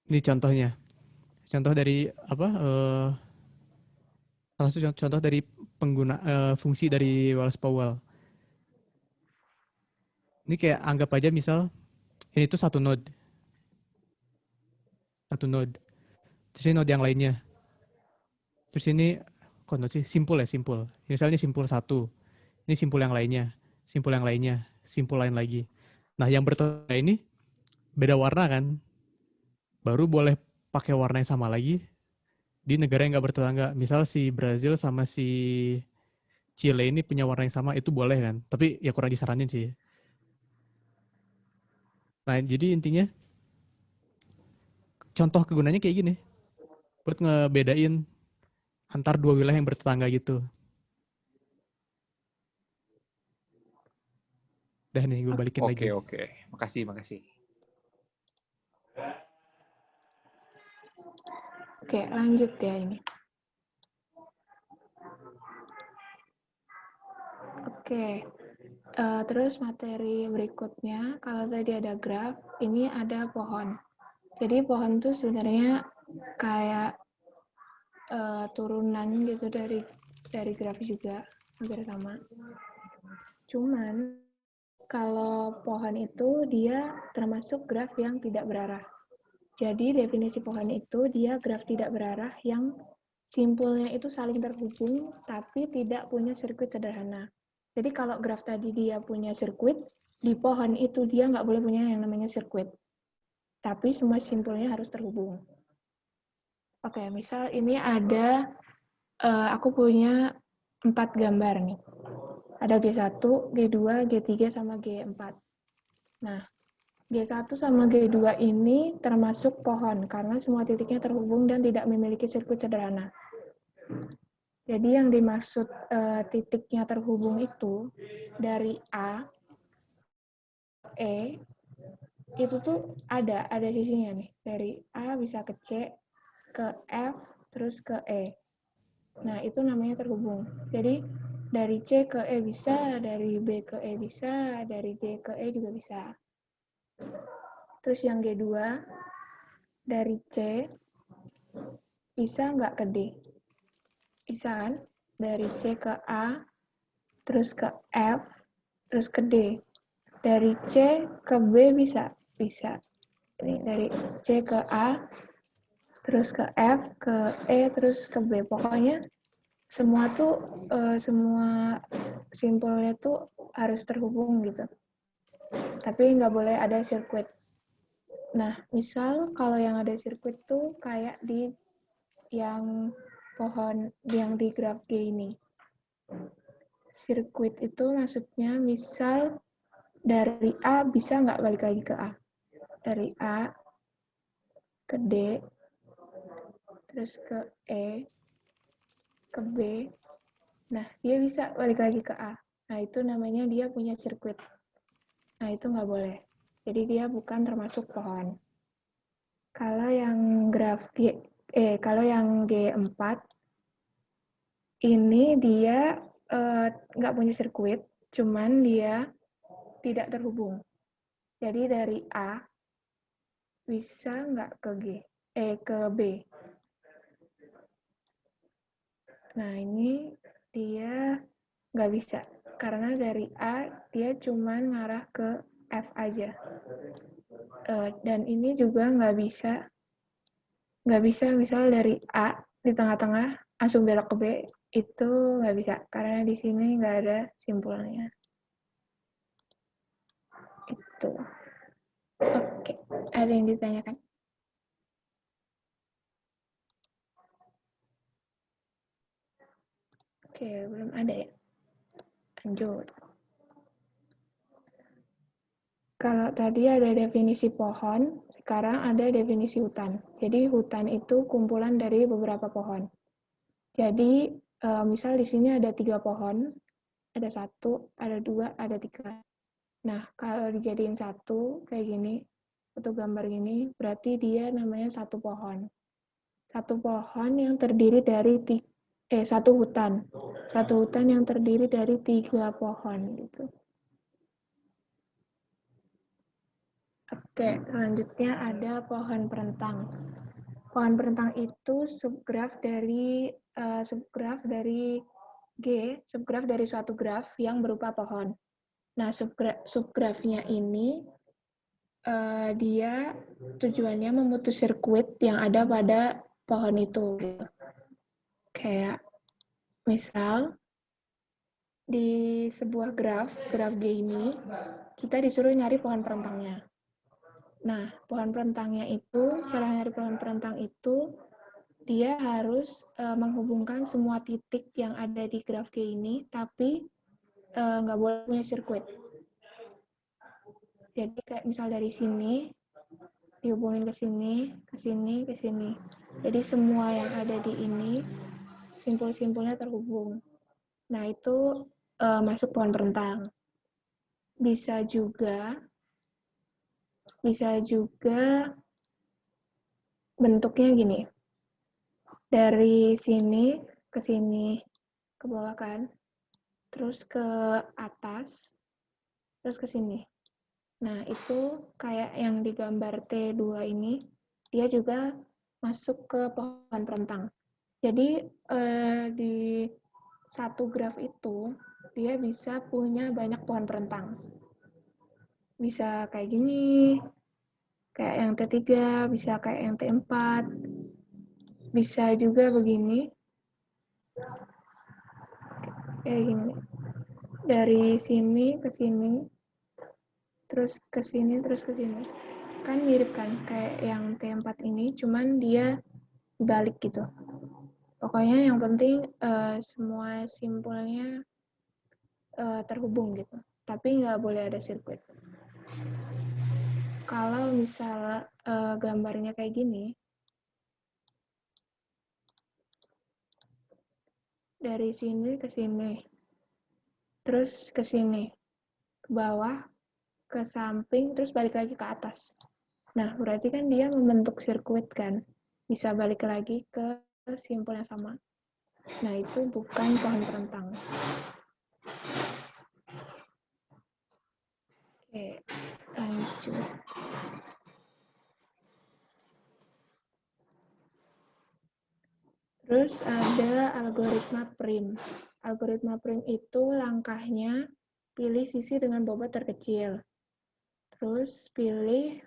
Ini contohnya. Contoh dari apa? Salah satu contoh dari pengguna fungsi dari Wallace Powell. Ini kayak anggap aja misal ini tuh satu node. Satu node. Terus ini node yang lainnya. Terus ini kok node sih? Simpul ya, simpul. Misalnya simpul satu. Ini simpul yang lainnya. Simpul yang lainnya. Simpul lain lagi. Nah, yang bertetangga ini beda warna kan? Baru boleh pakai warna yang sama lagi di negara yang nggak bertetangga. Misal si Brazil sama si Chile ini punya warna yang sama, itu boleh kan? Tapi ya kurang disaranin sih. Nah, jadi intinya contoh kegunaannya kayak gini. Buat ngebedain antar dua wilayah yang bertetangga gitu. Dah nih, gue balikin Oke, lagi. oke. Makasih, makasih. Oke, lanjut ya ini. Oke, terus materi berikutnya, kalau tadi ada graf, ini ada pohon. Jadi pohon tuh sebenarnya kayak turunan gitu dari graf juga, hampir sama. Cuman kalau pohon itu dia termasuk graf yang tidak berarah. Jadi definisi pohon itu dia graf tidak berarah yang simpulnya itu saling terhubung tapi tidak punya sirkuit sederhana. Jadi kalau graf tadi dia punya sirkuit, di pohon itu dia nggak boleh punya yang namanya sirkuit. Tapi semua simpulnya harus terhubung. Oke, misal ini ada, aku punya 4 gambar nih. Ada G1, G2, G3, sama G4. Nah, G1 sama G2 ini termasuk pohon karena semua titiknya terhubung dan tidak memiliki sirkuit sederhana. Jadi yang dimaksud titiknya terhubung itu dari A ke E itu tuh ada sisinya nih. Dari A bisa ke C, ke F, terus ke E. Nah, itu namanya terhubung. Jadi dari C ke E bisa, dari B ke E bisa, dari D ke E juga bisa. Terus yang G2 dari C bisa nggak ke D? Bisa kan? Dari C ke A, terus ke F, terus ke D. Dari C ke B bisa? Bisa. Ini dari C ke A, terus ke F, ke E, terus ke B. Pokoknya semua tuh, semua simpelnya tuh harus terhubung gitu. Tapi nggak boleh ada sirkuit. Nah, misal kalau yang ada sirkuit tuh kayak di yang pohon yang di graf G ini. Sirkuit itu maksudnya misal dari A bisa nggak balik lagi ke A. Dari A ke D, terus ke E, ke B. Nah, dia bisa balik lagi ke A. Nah, itu namanya dia punya sirkuit. Nah, itu nggak boleh. Jadi dia bukan termasuk pohon. Kalau yang kalau yang G4 ini dia nggak punya sirkuit, cuman dia tidak terhubung. Jadi dari A bisa nggak ke ke B. Nah, ini dia nggak bisa. Karena dari A, dia cuma ngarah ke F aja. Dan ini juga nggak bisa misal dari A di tengah-tengah langsung belok ke B, itu nggak bisa. Karena di sini nggak ada simpulnya. Itu. Oke, ada yang ditanyakan? Oke, belum ada ya. Lanjut. Kalau tadi ada definisi pohon, sekarang ada definisi hutan. Jadi hutan itu kumpulan dari beberapa pohon. Jadi misal di sini ada 3 pohon, ada 1, ada 2, ada 3. Nah, kalau dijadiin satu kayak gini, untuk gambar gini, berarti dia namanya satu pohon. Satu pohon yang terdiri dari satu hutan. Satu hutan yang terdiri dari 3 pohon gitu. Oke, selanjutnya ada pohon perentang. Pohon perentang itu subgraf dari subgraf dari suatu graf yang berupa pohon. Nah, subgrafnya ini dia tujuannya memutus sirkuit yang ada pada pohon itu. Kayak misal di sebuah graf G ini, kita disuruh nyari pohon perentangnya. Nah, pohon perentangnya itu, cara nyari pohon perentang itu, dia harus menghubungkan semua titik yang ada di graf G ini, tapi nggak boleh punya sirkuit. Jadi kayak misal dari sini, dihubungin ke sini, ke sini, ke sini. Jadi semua yang ada di ini, simpul-simpulnya terhubung. Nah, itu masuk pohon perentang. Bisa juga bentuknya gini. Dari sini, ke bawah kan. Terus ke atas, terus ke sini. Nah, itu kayak yang digambar T2 ini, dia juga masuk ke pohon perentang. Jadi, di satu graf itu, dia bisa punya banyak pohon perentang. Bisa kayak gini, kayak yang T3, bisa kayak yang T4, bisa juga begini, kayak gini. Dari sini ke sini, terus ke sini, terus ke sini. Kan mirip kan, kayak yang T4 ini, cuman dia dibalik gitu. Pokoknya yang penting semua simpulnya terhubung gitu. Tapi nggak boleh ada sirkuit. Kalau misal gambarnya kayak gini, dari sini ke sini, terus ke sini, ke bawah, ke samping, terus balik lagi ke atas. Nah, berarti kan dia membentuk sirkuit kan, bisa balik lagi ke simpul yang sama. Nah, itu bukan pohon perentang. Oke, lanjut. Terus ada algoritma prim. Algoritma prim itu langkahnya pilih sisi dengan bobot terkecil. Terus pilih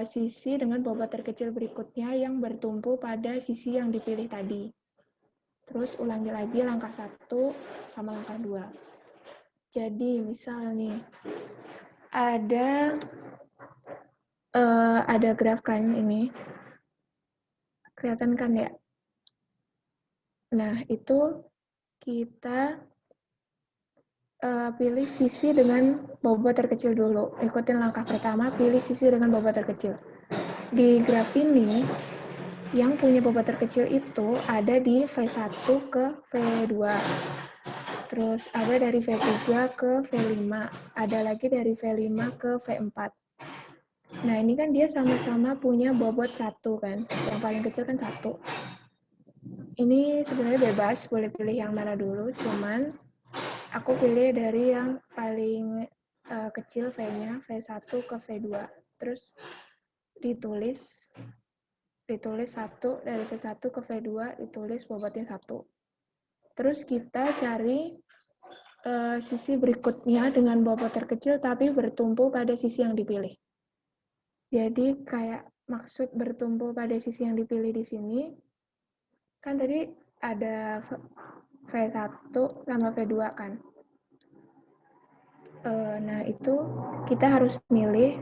sisi dengan bobot terkecil berikutnya yang bertumpu pada sisi yang dipilih tadi. Terus ulangi lagi langkah 1 sama langkah 2. Jadi misal nih, ada graf kan ini. Kelihatan kan ya? Nah, itu kita pilih sisi dengan bobot terkecil dulu. Ikutin langkah pertama, pilih sisi dengan bobot terkecil. Di graf ini, yang punya bobot terkecil itu ada di V1 ke V2. Terus ada dari V3 ke V5. Ada lagi dari V5 ke V4. Nah, ini kan dia sama-sama punya bobot 1 kan. Yang paling kecil kan 1. Ini sebenarnya bebas, boleh pilih yang mana dulu. Cuman aku pilih dari yang paling kecil V-nya, V1 ke V2. Terus ditulis 1, dari V1 ke V2 ditulis bobotnya 1. Terus kita cari sisi berikutnya dengan bobot terkecil tapi bertumpu pada sisi yang dipilih. Jadi kayak maksud bertumpu pada sisi yang dipilih di sini, kan tadi ada V1 sama V2 kan. Nah, itu kita harus milih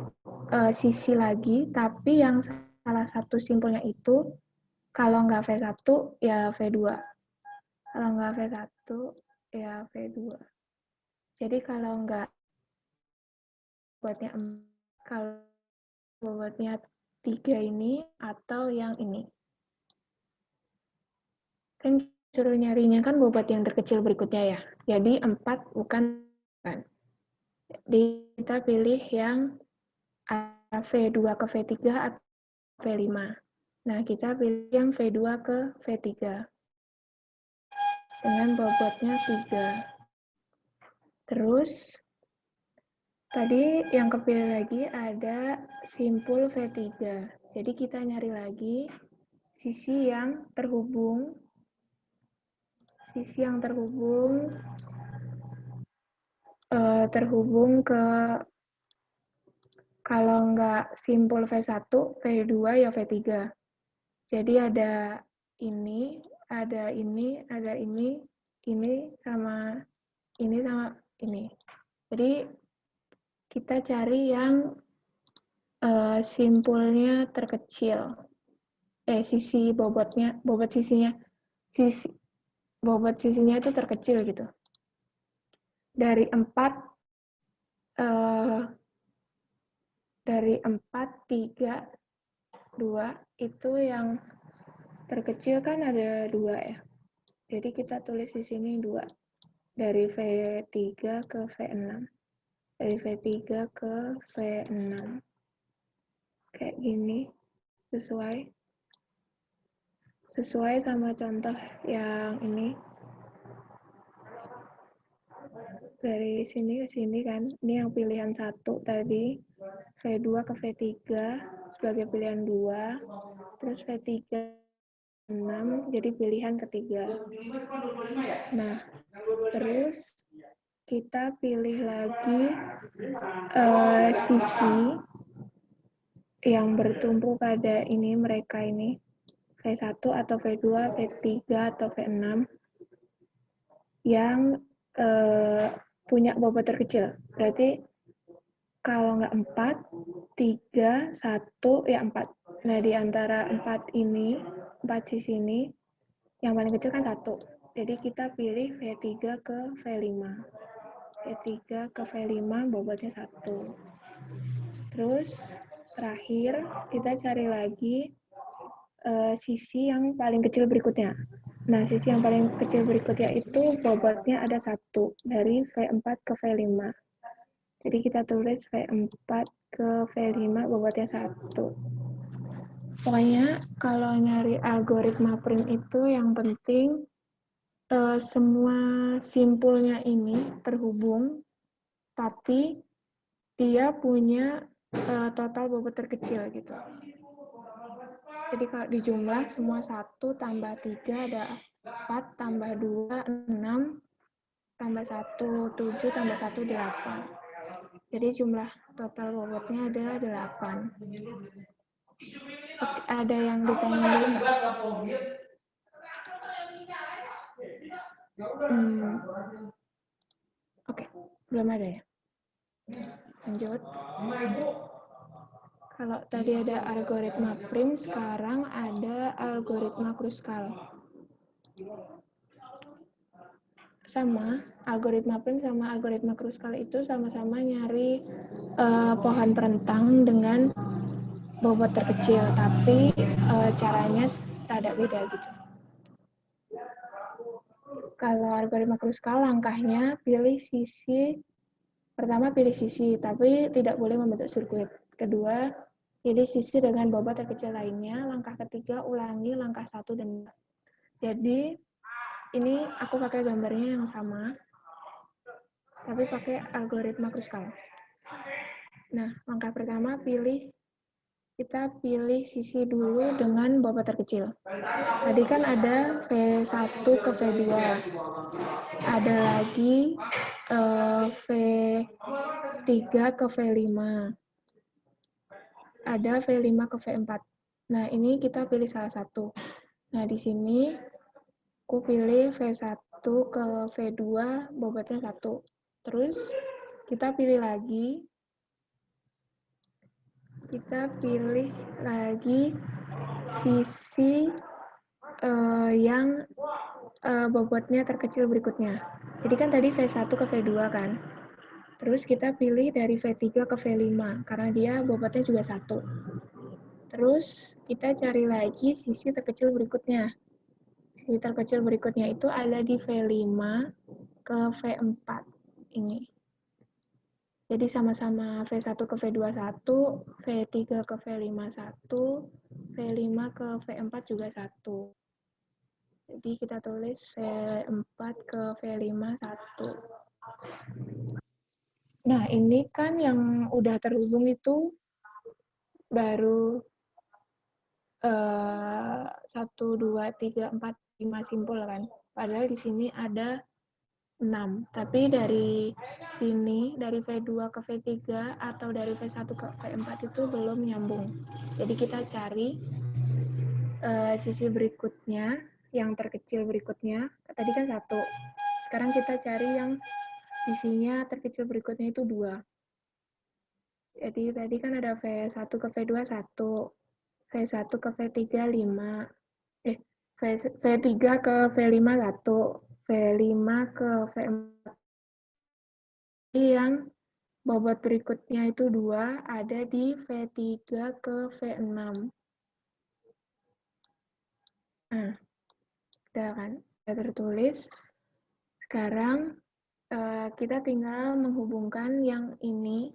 sisi lagi, tapi yang salah satu simpulnya itu kalau nggak V1 ya V2. Kalau nggak V1 ya V2. Jadi kalau nggak buatnya Kalau bobotnya 3 ini atau yang ini. Kan suruh nyarinya kan bobot yang terkecil berikutnya ya. Jadi 4 bukan kan. Jadi kita pilih yang V2 ke V3 atau V5. Nah, kita pilih yang V2 ke V3 dengan bobotnya 3. Terus, tadi yang kepilih lagi ada simpul V3. Jadi kita nyari lagi sisi yang terhubung ke, kalau nggak simpul V1, V2 ya V3. Jadi ada ini, ada ini, ada ini sama ini sama ini. Jadi kita cari yang simpulnya terkecil. Sisi bobotnya, bobot sisinya itu terkecil gitu. Dari 4, 3, 2, itu yang terkecil kan ada 2 ya. Jadi kita tulis di sini 2. Dari V3 ke V6. Dari V3 ke V6. Kayak gini. Sesuai sama contoh yang ini. Dari sini ke sini kan. Ini yang pilihan 1 tadi. V2 ke V3 sebagai pilihan 2. Terus V3 6 jadi pilihan ketiga. Nah, terus kita pilih lagi sisi yang bertumpu pada ini, mereka ini. V1 atau V2, V3 atau V6 yang punya bobot terkecil. Berarti kalau nggak 4, 3, 1, ya 4. Nah, di antara 4 sisi ini, yang paling kecil kan 1. Jadi kita pilih V3 ke V5. V3 ke V5 bobotnya 1. Terus, terakhir, kita cari lagi sisi yang paling kecil berikutnya. Nah, sisi yang paling kecil berikutnya itu bobotnya ada 1. Dari V4 ke V5. Jadi kita tulis V4 ke V5 bobotnya 1. Pokoknya kalau nyari algoritma prim itu yang penting semua simpulnya ini terhubung, tapi dia punya total bobot terkecil gitu. Jadi kalau dijumlah semua 1 tambah 3 ada 4, tambah 2, 6, tambah 1, 7, tambah 1, 8. Jadi jumlah total bobotnya ada 8. Oke, ada yang ditanya dulu nggak? Oke, belum ada ya? Lanjut. Kalau tadi ada algoritma prim, sekarang ada algoritma Kruskal. Sama, algoritma prim sama algoritma Kruskal itu sama-sama nyari pohon perentang dengan bobot terkecil, tapi caranya rada beda gitu. Kalau algoritma Kruskal, langkahnya pertama pilih sisi, tapi tidak boleh membentuk sirkuit. Kedua, pilih sisi dengan bobot terkecil lainnya. Langkah ketiga, ulangi langkah 1 dan 2. Jadi, ini aku pakai gambarnya yang sama, tapi pakai algoritma Kruskal. Nah, langkah pertama kita pilih sisi dulu dengan bobot terkecil. Tadi kan ada V1 ke V2. Ada lagi V3 ke V5. Ada V5 ke V4. Nah, ini kita pilih salah satu. Nah, di sini aku pilih V1 ke V2, bobotnya 1. Terus, kita pilih lagi sisi yang bobotnya terkecil berikutnya. Jadi kan tadi V1 ke V2 kan. Terus kita pilih dari V3 ke V5, karena dia bobotnya juga 1. Terus kita cari lagi sisi terkecil berikutnya. Sisi terkecil berikutnya itu ada di V5 ke V4 ini. Jadi sama-sama V1 ke V2 1, V3 ke V5 1, V5 ke V4 juga 1. Jadi kita tulis V4 ke V5 1. Nah, ini kan yang udah terhubung itu baru 1, 2, 3, 4, 5 simpul kan. Padahal di sini ada 6. Tapi dari sini, dari V2 ke V3 atau dari V1 ke V4 itu belum nyambung. Jadi kita cari sisi berikutnya, yang terkecil berikutnya. Tadi kan 1. Sekarang kita cari yang sisinya terkecil berikutnya itu 2. Jadi tadi kan ada V1 ke V2 1. V1 ke V3 5. V3 ke V5 1. V5 ke V4. Yang bobot berikutnya itu 2 ada di V3 ke V6. Nah, udah kan? Udah tertulis. Sekarang kita tinggal menghubungkan yang ini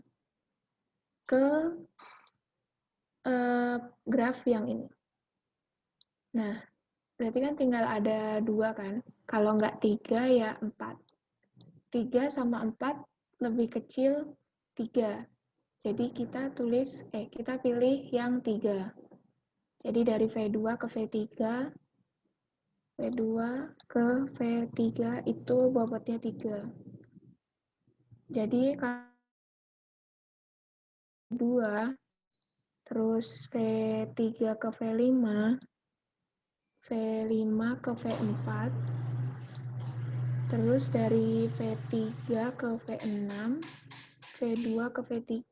ke graf yang ini. Nah, berarti kan tinggal ada 2 kan? Kalau nggak 3 ya 4. 3 sama 4 lebih kecil 3. Jadi kita pilih yang 3. Jadi dari V2 ke V3, V2 ke V3 itu bobotnya 3. Jadi kalau 2, terus V3 ke V5, V5 ke V4, terus dari V3 ke V6, V2 ke V3.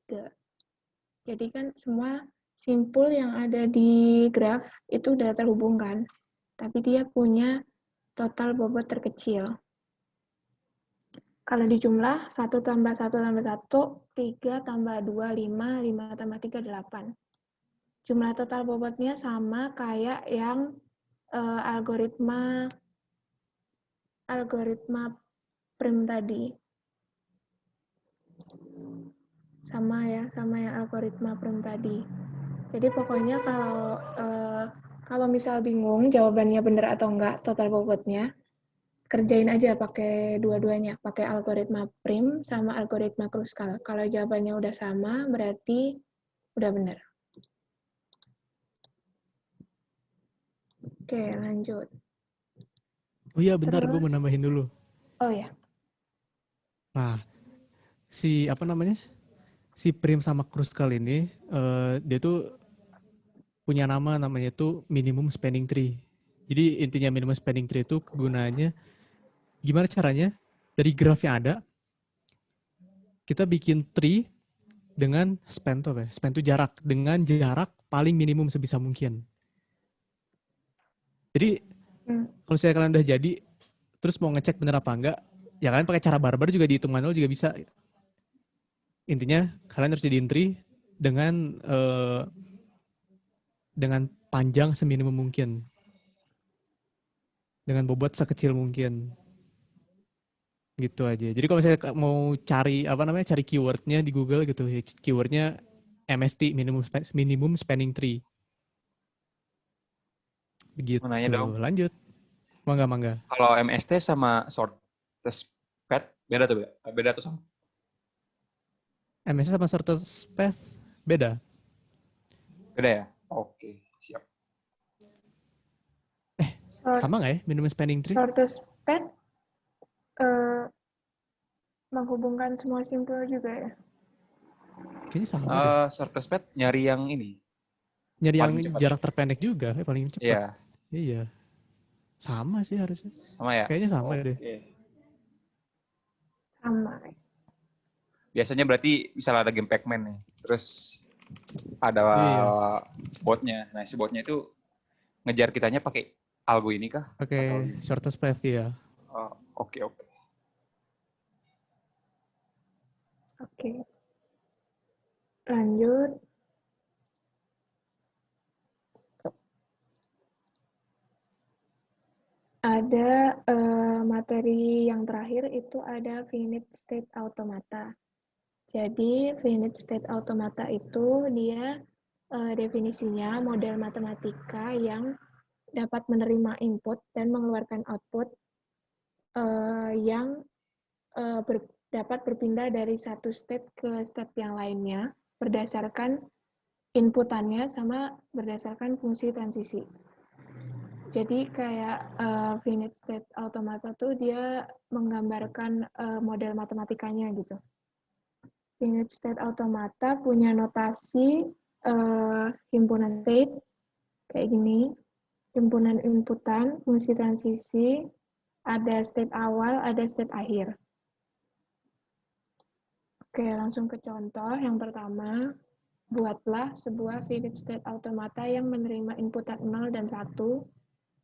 Jadi kan semua simpul yang ada di graf itu udah terhubung kan, tapi dia punya total bobot terkecil. Kalau dijumlah, 1 tambah 1 tambah 1, 3 tambah 2, 5, 5 tambah 3, 8. Jumlah total bobotnya sama kayak yang algoritma prim tadi. Sama ya, sama yang algoritma prim tadi. Jadi pokoknya kalau misal bingung jawabannya benar atau enggak total bobotnya, kerjain aja pakai dua-duanya, pakai algoritma prim sama algoritma Kruskal. Kalau jawabannya udah sama, berarti udah benar. Oke, lanjut. Oh iya, bentar, gue Terus, mau nambahin dulu. oh ya, Nah, si prim sama Kruskal ini, dia tuh punya namanya tuh minimum spanning tree. Jadi intinya minimum spanning tree itu kegunaannya gimana caranya dari graf yang ada kita bikin tree dengan span tuh apa ya? Span tuh jarak dengan jarak paling minimum sebisa mungkin. Jadi kalau misalnya kalian udah jadi terus mau ngecek bener apa enggak, ya kalian pakai cara barbar juga dihitung manual juga bisa. Intinya kalian harus jadiin tree dengan panjang seminimum mungkin. Dengan bobot sekecil mungkin. Gitu aja. Jadi kalau misalnya mau cari keywordnya di Google gitu, keywordnya MST, minimum spanning tree. Begitu. Mau nanya dong. Lanjut. Mangga. Kalau MST sama shortest path beda tuh, beda tuh sama. MST sama shortest path beda. Beda ya? Oke, siap. Sama nggak ya minimum spanning tree? shortest path menghubungkan semua simpul juga ya? Kayaknya sama deh. Shortest path nyari yang ini. Nyari yang Paling cepat. jarak terpendek juga, paling cepat. Iya. Iya. Sama sih harusnya. Sama ya? Kayaknya sama deh. Sama. Biasanya berarti misalnya ada game Pac-Man nih, terus ada botnya. Nah, si botnya itu ngejar kitanya pakai algo ini kah? Pakai shortest path ya. Oke. Oke, lanjut. Ada materi yang terakhir itu ada finite state automata. Jadi finite state automata itu dia definisinya model matematika yang dapat menerima input dan mengeluarkan output yang dapat berpindah dari satu state ke state yang lainnya berdasarkan inputannya sama berdasarkan fungsi transisi. Jadi kayak finite state automata tuh dia menggambarkan model matematikanya gitu. Finite state automata punya notasi himpunan state kayak gini, himpunan inputan, fungsi transisi, ada state awal, ada state akhir. Oke, langsung ke contoh. Yang pertama, buatlah sebuah finite state automata yang menerima inputan 0 dan 1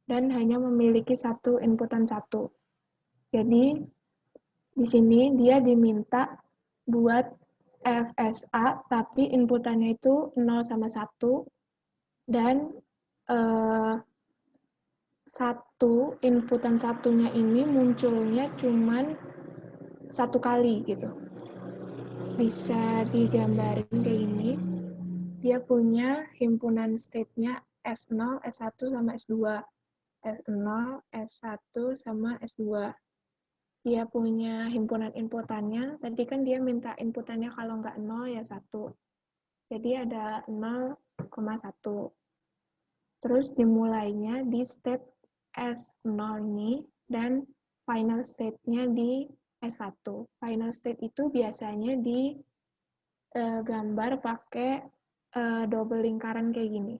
dan hanya memiliki satu inputan 1. Jadi, di sini dia diminta buat FSA, tapi inputannya itu 0 sama 1, dan satu inputan satunya ini munculnya cuman satu kali gitu. Bisa digambarin kayak gini. Dia punya himpunan state-nya S0, S1, sama S2. S0, S1, sama S2. Dia punya himpunan inputannya. Tadi kan dia minta inputannya kalau nggak 0 ya 1. Jadi ada 0,1. Terus dimulainya di state S0 ini dan final state-nya di S1. Final state itu biasanya digambar pakai double lingkaran kayak gini.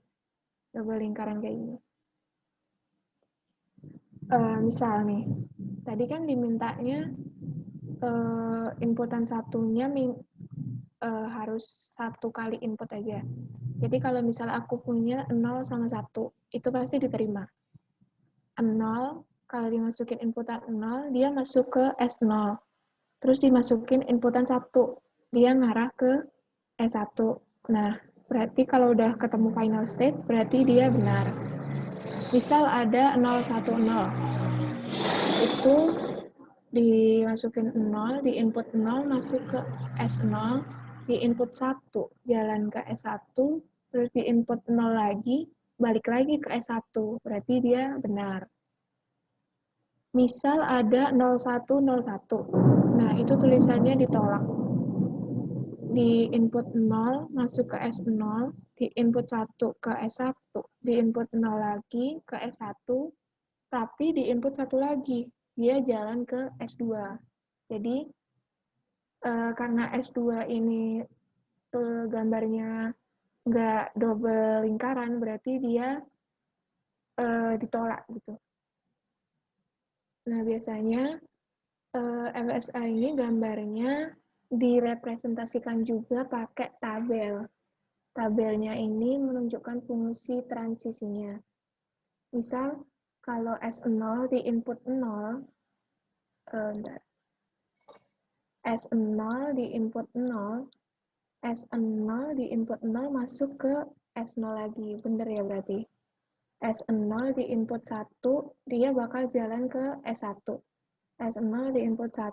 Double lingkaran kayak gini. Misal nih, tadi kan dimintanya inputan satunya harus satu kali input aja. Jadi kalau misal aku punya 0 sama 1, itu pasti diterima. 0, kalau dimasukin inputan 0, dia masuk ke S0. Terus dimasukin inputan 1, dia ngarah ke S1. Nah, berarti kalau udah ketemu final state, berarti dia benar. Misal ada 0, 1, 0. Itu dimasukin 0, di input 0 masuk ke S0, di input 1 jalan ke S1, terus di input 0 lagi, balik lagi ke S1, berarti dia benar. Misal ada 0101, nah itu tulisannya ditolak. Di input 0 masuk ke S0, di input 1 ke S1, di input 0 lagi ke S1, tapi di input 1 lagi, dia jalan ke S2. Jadi, karena S2 ini tuh gambarnya nggak double lingkaran, berarti dia ditolak gitu. Nah, biasanya FSA ini gambarnya direpresentasikan juga pakai tabel. Tabelnya ini menunjukkan fungsi transisinya. Misal, kalau S0 di input 0, S0 di input 0, S0 di input 0 masuk ke S0 lagi. Bener ya berarti? S0 di input 1, dia bakal jalan ke S1. S0 di input 1,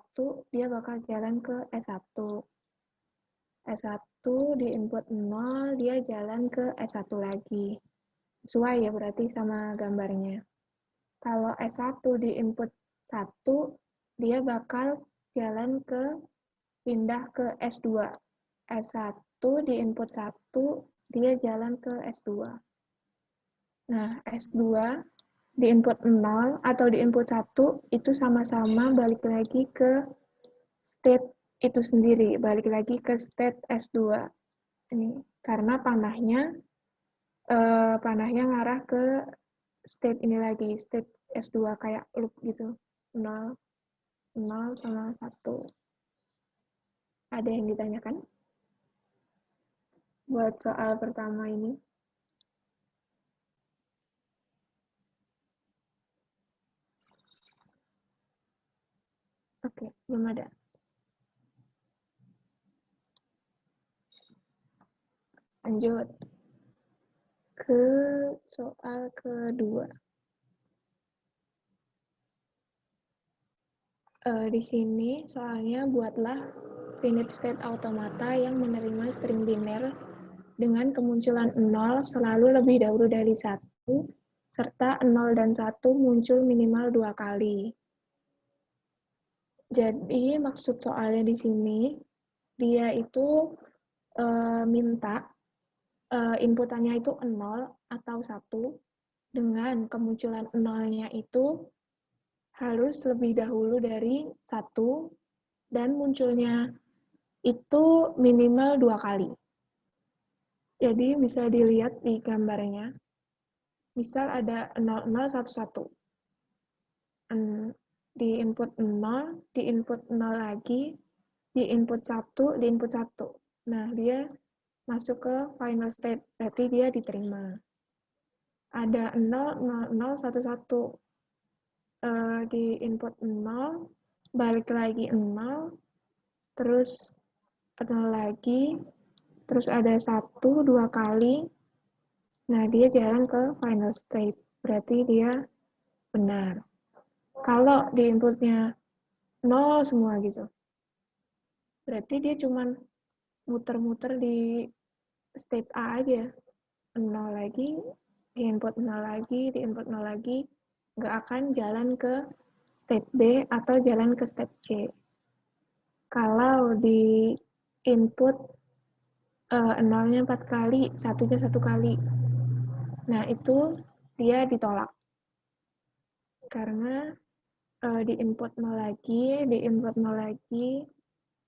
dia bakal jalan ke S1. S1 di input 0, dia jalan ke S1 lagi. Sesuai ya berarti sama gambarnya. Kalau S1 di input 1, dia bakal jalan pindah ke S2. S1 di input 1, dia jalan ke S2. Nah, S2 di input 0 atau di input 1, itu sama-sama balik lagi ke state itu sendiri, balik lagi ke state S2. Ini karena panahnya ngarah ke state ini lagi, state S2 kayak loop gitu. 0, 0 sama 1. Ada yang ditanyakan? Buat soal pertama ini. Oke, belum ada. Lanjut ke soal kedua. Di sini soalnya buatlah finite state automata yang menerima string biner dengan kemunculan 0 selalu lebih dahulu dari 1, serta 0 dan 1 muncul minimal 2 kali. Jadi maksud soalnya di sini, dia itu minta inputannya itu 0 atau 1, dengan kemunculan 0-nya itu harus lebih dahulu dari 1, dan munculnya itu minimal 2 kali. Jadi bisa dilihat di gambarnya. Misal ada 00, 11. Di input 0, di input 0 lagi, di input 1, di input 1. Nah, dia masuk ke final state, berarti dia diterima. Ada 0, 00, 11. Di input 0, balik lagi 0, terus 0 lagi, terus ada 1, 2 kali, nah dia jalan ke final state, berarti dia benar. Kalau di inputnya 0 semua gitu, berarti dia cuman muter-muter di state A aja. 0 lagi, di input 0 lagi, di input 0 lagi, nggak akan jalan ke state B atau jalan ke state C. Kalau di input 0-nya 4 kali, 1-nya 1 kali, nah itu dia ditolak. Karena di input 0 lagi, di input 0 lagi,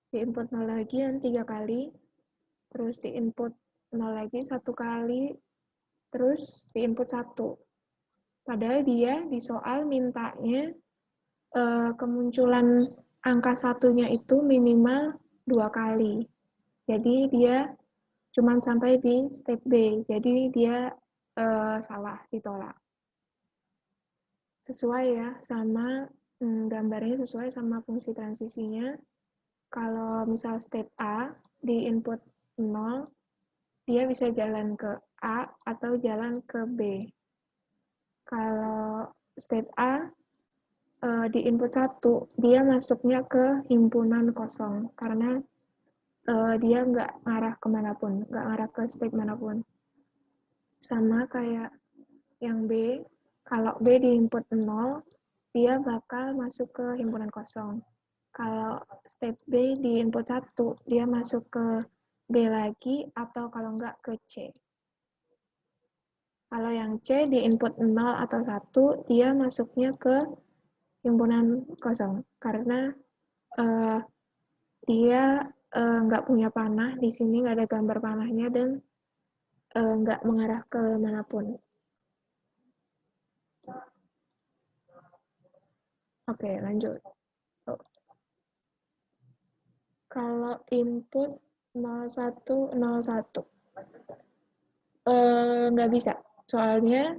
di input 0 lagi yang 3 kali, terus di input 0 lagi 1 kali, terus di input 1. Padahal dia di soal mintanya kemunculan angka satunya itu minimal 2 kali. Jadi dia cuma sampai di state B, jadi dia salah, ditolak. Sesuai ya sama gambarnya, sesuai sama fungsi transisinya. Kalau misal state A di input 0, dia bisa jalan ke A atau jalan ke B. Kalau state A di input 1, dia masuknya ke himpunan kosong, karena dia nggak ngarah kemanapun, nggak ngarah ke state manapun. Sama kayak yang B, kalau B di input 0, dia bakal masuk ke himpunan kosong. Kalau state B di input 1, dia masuk ke B lagi, atau kalau nggak ke C. Kalau yang C di input 0 atau 1, dia masuknya ke himpunan kosong, karena dia nggak punya panah, di sini nggak ada gambar panahnya, dan nggak mengarah ke manapun. Oke, lanjut. Kalau input 0101, nggak bisa. Soalnya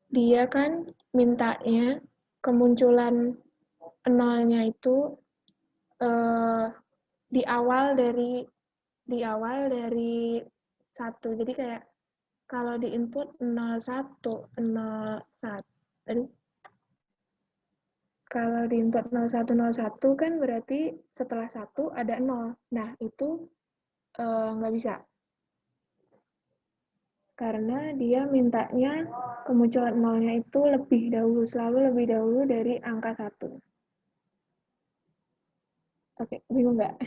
dia kan mintanya kemunculan 0-nya itu di awal dari 1. Jadi kayak kalau di input 01, kalau di input 0101 kan berarti setelah 1 ada 0. Nah, itu nggak bisa. Karena dia mintanya kemunculan 0-nya itu lebih dahulu, selalu lebih dahulu dari angka 1. Oke, bingung nggak?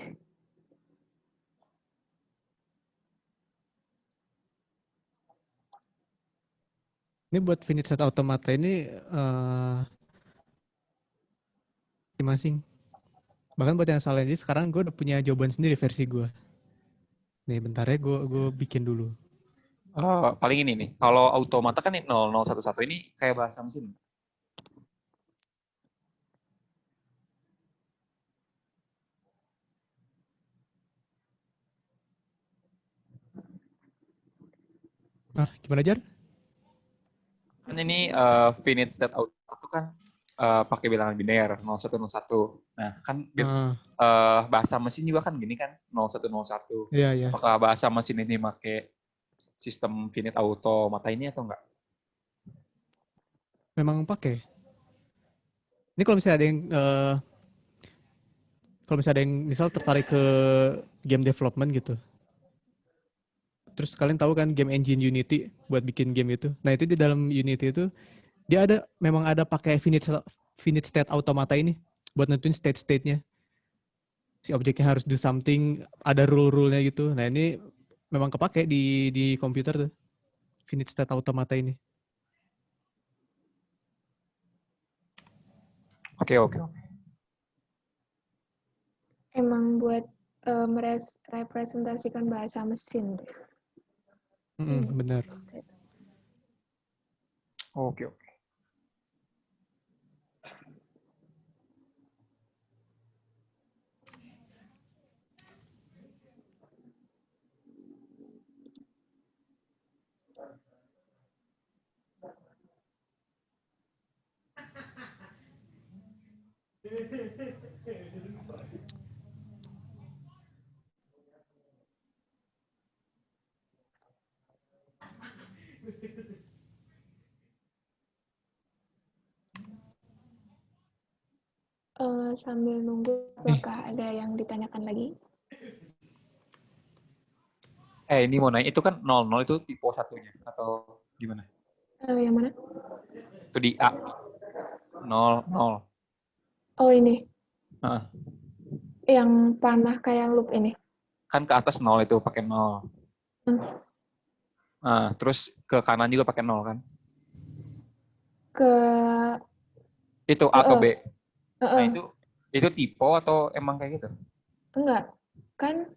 Ini buat finite set automata ini masing-masing. Bahkan buat yang salah ini sekarang gue udah punya jawaban sendiri versi gue. Nih bentar ya gue bikin dulu. Paling ini nih, kalau automata kan 0011 ini kayak bahasa mesin. Gimana Jar? Kan ini finite state automata itu kan pakai bilangan biner 0101. Nah, kan bahasa mesin juga kan gini kan 0101. Iya. Apakah bahasa mesin ini pakai sistem finite automata ini atau enggak? Memang pakai. Ini kalau misalnya ada yang misal tertarik ke game development gitu. Terus kalian tahu kan game engine Unity buat bikin game itu. Nah, itu di dalam Unity itu dia memang ada pakai finite state automata ini buat nentuin state-state-nya. Si objeknya harus do something, ada rule-rule-nya gitu. Nah, ini memang kepake di komputer tuh. Finite state automata ini. Oke. Emang buat merepresentasikan bahasa mesin. Benar. Oke. Sambil nunggu, apakah ada yang ditanyakan lagi? Ini mau nanya, itu kan 00 itu tipe satunya atau gimana? Yang mana? Itu di A. 00. Oh, ini. Nah, Yang panah kayak loop ini. kan ke atas 0 itu pakai 0. Nah, terus ke kanan juga pakai 0 kan? Itu A ke B. Nah, itu tipe atau emang kayak gitu? Enggak. Kan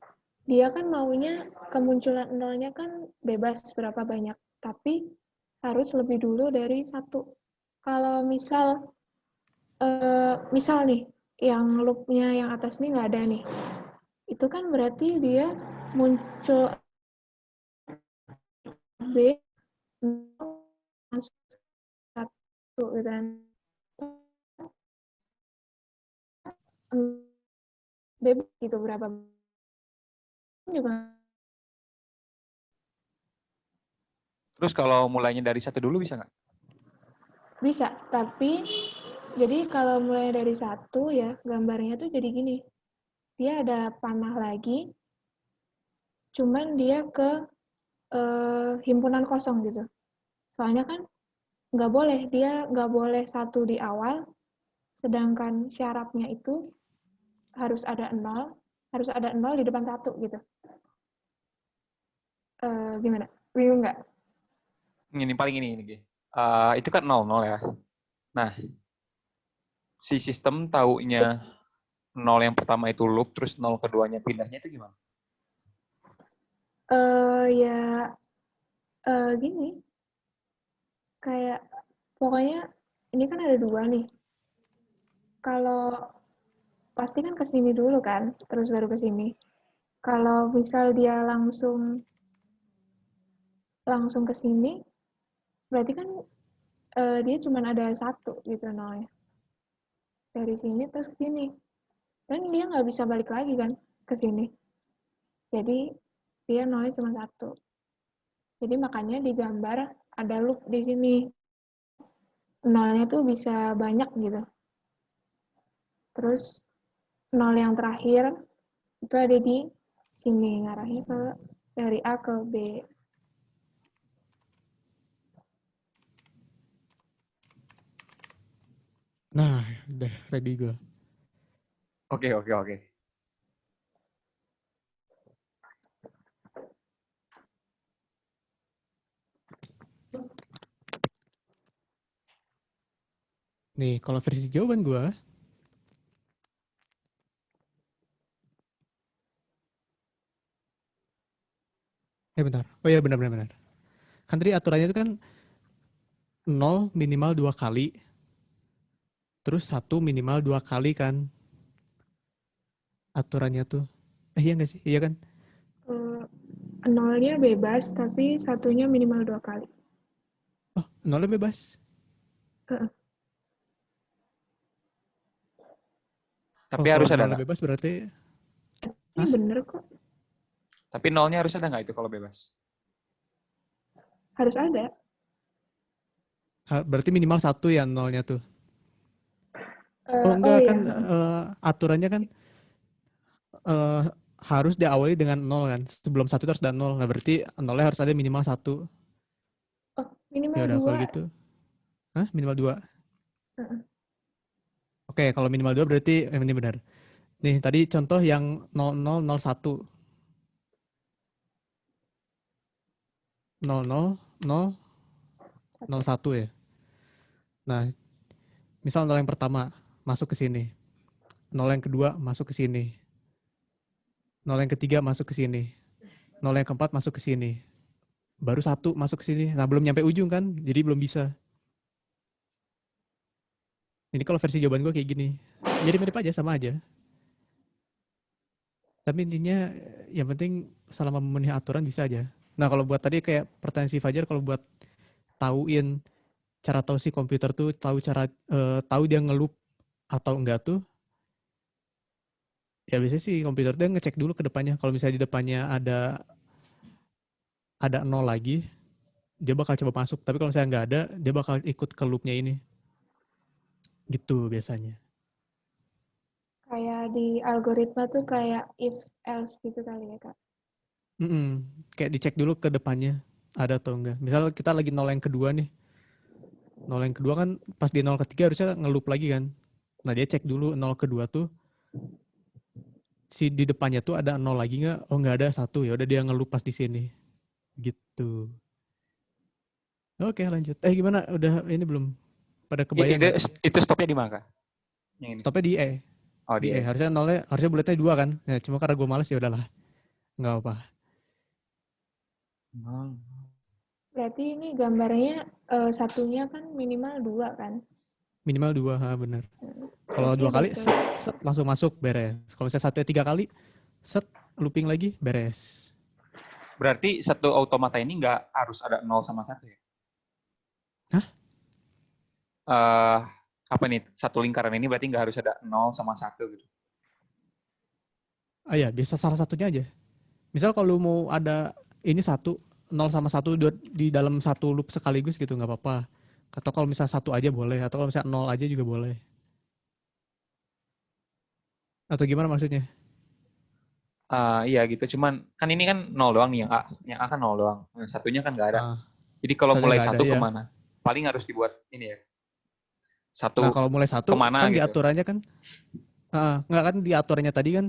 dia kan maunya kemunculan nolnya kan bebas berapa banyak. Tapi harus lebih dulu dari 1. Kalau misal nih, yang loop-nya yang atas nih nggak ada nih. Itu kan berarti dia muncul B masuk 1 gitu kan. Bebas gitu berapa juga. Terus kalau mulainya dari 1 dulu bisa nggak? Bisa, tapi jadi kalau mulai dari 1 ya, gambarnya tuh jadi gini. Dia ada panah lagi, cuman dia ke himpunan kosong gitu. Soalnya kan dia nggak boleh 1 di awal, sedangkan syaratnya itu harus ada 0 di depan 1 gitu. Gimana? Bingung nggak? Ini paling ini. Itu kan 00 ya. Nah, si sistem taunya 0 yang pertama itu loop, terus 0 keduanya pindahnya itu gimana? Gini. Kayak, pokoknya ini kan ada 2 nih. Kalau pasti kan ke sini dulu kan, terus baru ke sini. Kalau misal dia langsung ke sini, berarti kan dia cuma ada 1 gitu nolnya. Dari sini terus ke sini. Dan dia nggak bisa balik lagi kan ke sini. Jadi dia nolnya cuma 1. Jadi makanya digambar ada loop di sini. Nolnya tuh bisa banyak gitu. Terus 0 yang terakhir itu ada di sini, ngarahnya ke dari A ke B. Nah, udah ready gue. Oke. Nih, kalau versi jawaban gue, bentar. Oh iya, benar. Kan tadi aturannya itu kan 0 minimal 2 kali, terus 1 minimal 2 kali kan aturannya tuh. Iya nggak sih? Iya kan? Nolnya bebas, tapi 1-nya minimal 2 kali. Oh, 0 bebas. Tapi Kalau harus ada 0 nggak? bebas berarti... Ini bener kok. Tapi 0-nya harus ada nggak itu kalau bebas? Harus ada. Berarti minimal 1 ya nolnya tuh. Oh Enggak kan iya. aturannya kan eh, harus diawali dengan 0 kan. Sebelum 1 itu harus ada 0. Nah, berarti nolnya harus ada minimal 1. Oh, Ya minimal udah kalau 2. gitu. Hah? Minimal 2. Heeh. Oke, kalau minimal 2 berarti ini benar. Nih, tadi contoh yang 0001. 0001 ya. Nah, misal 0 yang pertama masuk ke sini. 0 yang kedua masuk ke sini. 0 yang ketiga masuk ke sini. 0 yang keempat masuk ke sini. Baru 1 masuk ke sini. Nah, belum nyampe ujung kan, jadi belum bisa. Ini kalau versi jawaban gue kayak gini. Mirip-mirip aja, sama aja. Tapi intinya yang penting selama memenuhi aturan bisa aja. Nah, kalau buat tadi kayak pertanyaan si Fajar, kalau buat tauin cara tahu si komputer tuh tahu dia ngelup atau enggak tuh, ya biasanya sih komputer dia ngecek dulu ke depannya. Kalau misalnya di depannya ada 0 lagi, dia bakal coba masuk. Tapi kalau misalnya nggak ada, dia bakal ikut ke loopnya ini. Gitu biasanya. Kayak di algoritma tuh kayak if else gitu kali ya, Kak. Kayak dicek dulu ke depannya ada atau enggak. Misal kita lagi 0 yang kedua nih. 0 yang kedua kan pas di 0 ketiga harusnya ngeloop lagi kan. Nah, dia cek dulu 0 kedua tuh si di depannya tuh ada 0 lagi nggak? Oh, nggak ada, 1. Ya udah dia ngeloop pas di sini. Gitu. Oke, lanjut. Gimana? Udah ini belum? Pada kebayang Itu nggak? itu stopnya di mana, Kak? Yang ini. Stopnya di E. Oh, Di di E. E. Harusnya bulatnya 2 kan? Ya, cuma karena gue males ya udahlah. Nggak apa. Hmm. Berarti ini gambarnya satunya kan minimal 2 kan? Minimal 2, bener. Kalau Berarti 2 kali, betul. set, langsung masuk, beres. Kalau misalnya 1 3 kali, set, looping lagi, beres. Berarti satu automata ini nggak harus ada 0 sama 1 ya? Hah? Apa nih, satu lingkaran ini berarti nggak harus ada 0 sama 1 gitu? Ah ya, bisa salah satunya aja. Misal kalau mau ada ini 0 sama 1 di dalam satu loop sekaligus gitu, nggak apa-apa. Atau kalau misalnya 1 aja boleh, atau kalau misalnya 0 aja juga boleh. Atau gimana maksudnya? Iya gitu, cuman kan ini kan 0 doang nih, yang A kan 0 doang. Yang satunya kan nggak ada. Ah, Jadi kalau satunya mulai nggak ada, 1 ya. kemana? Paling harus dibuat ini ya, Nah, 1 kalau mulai 1 kemana kan gitu. diaturannya kan, nggak kan diaturannya tadi kan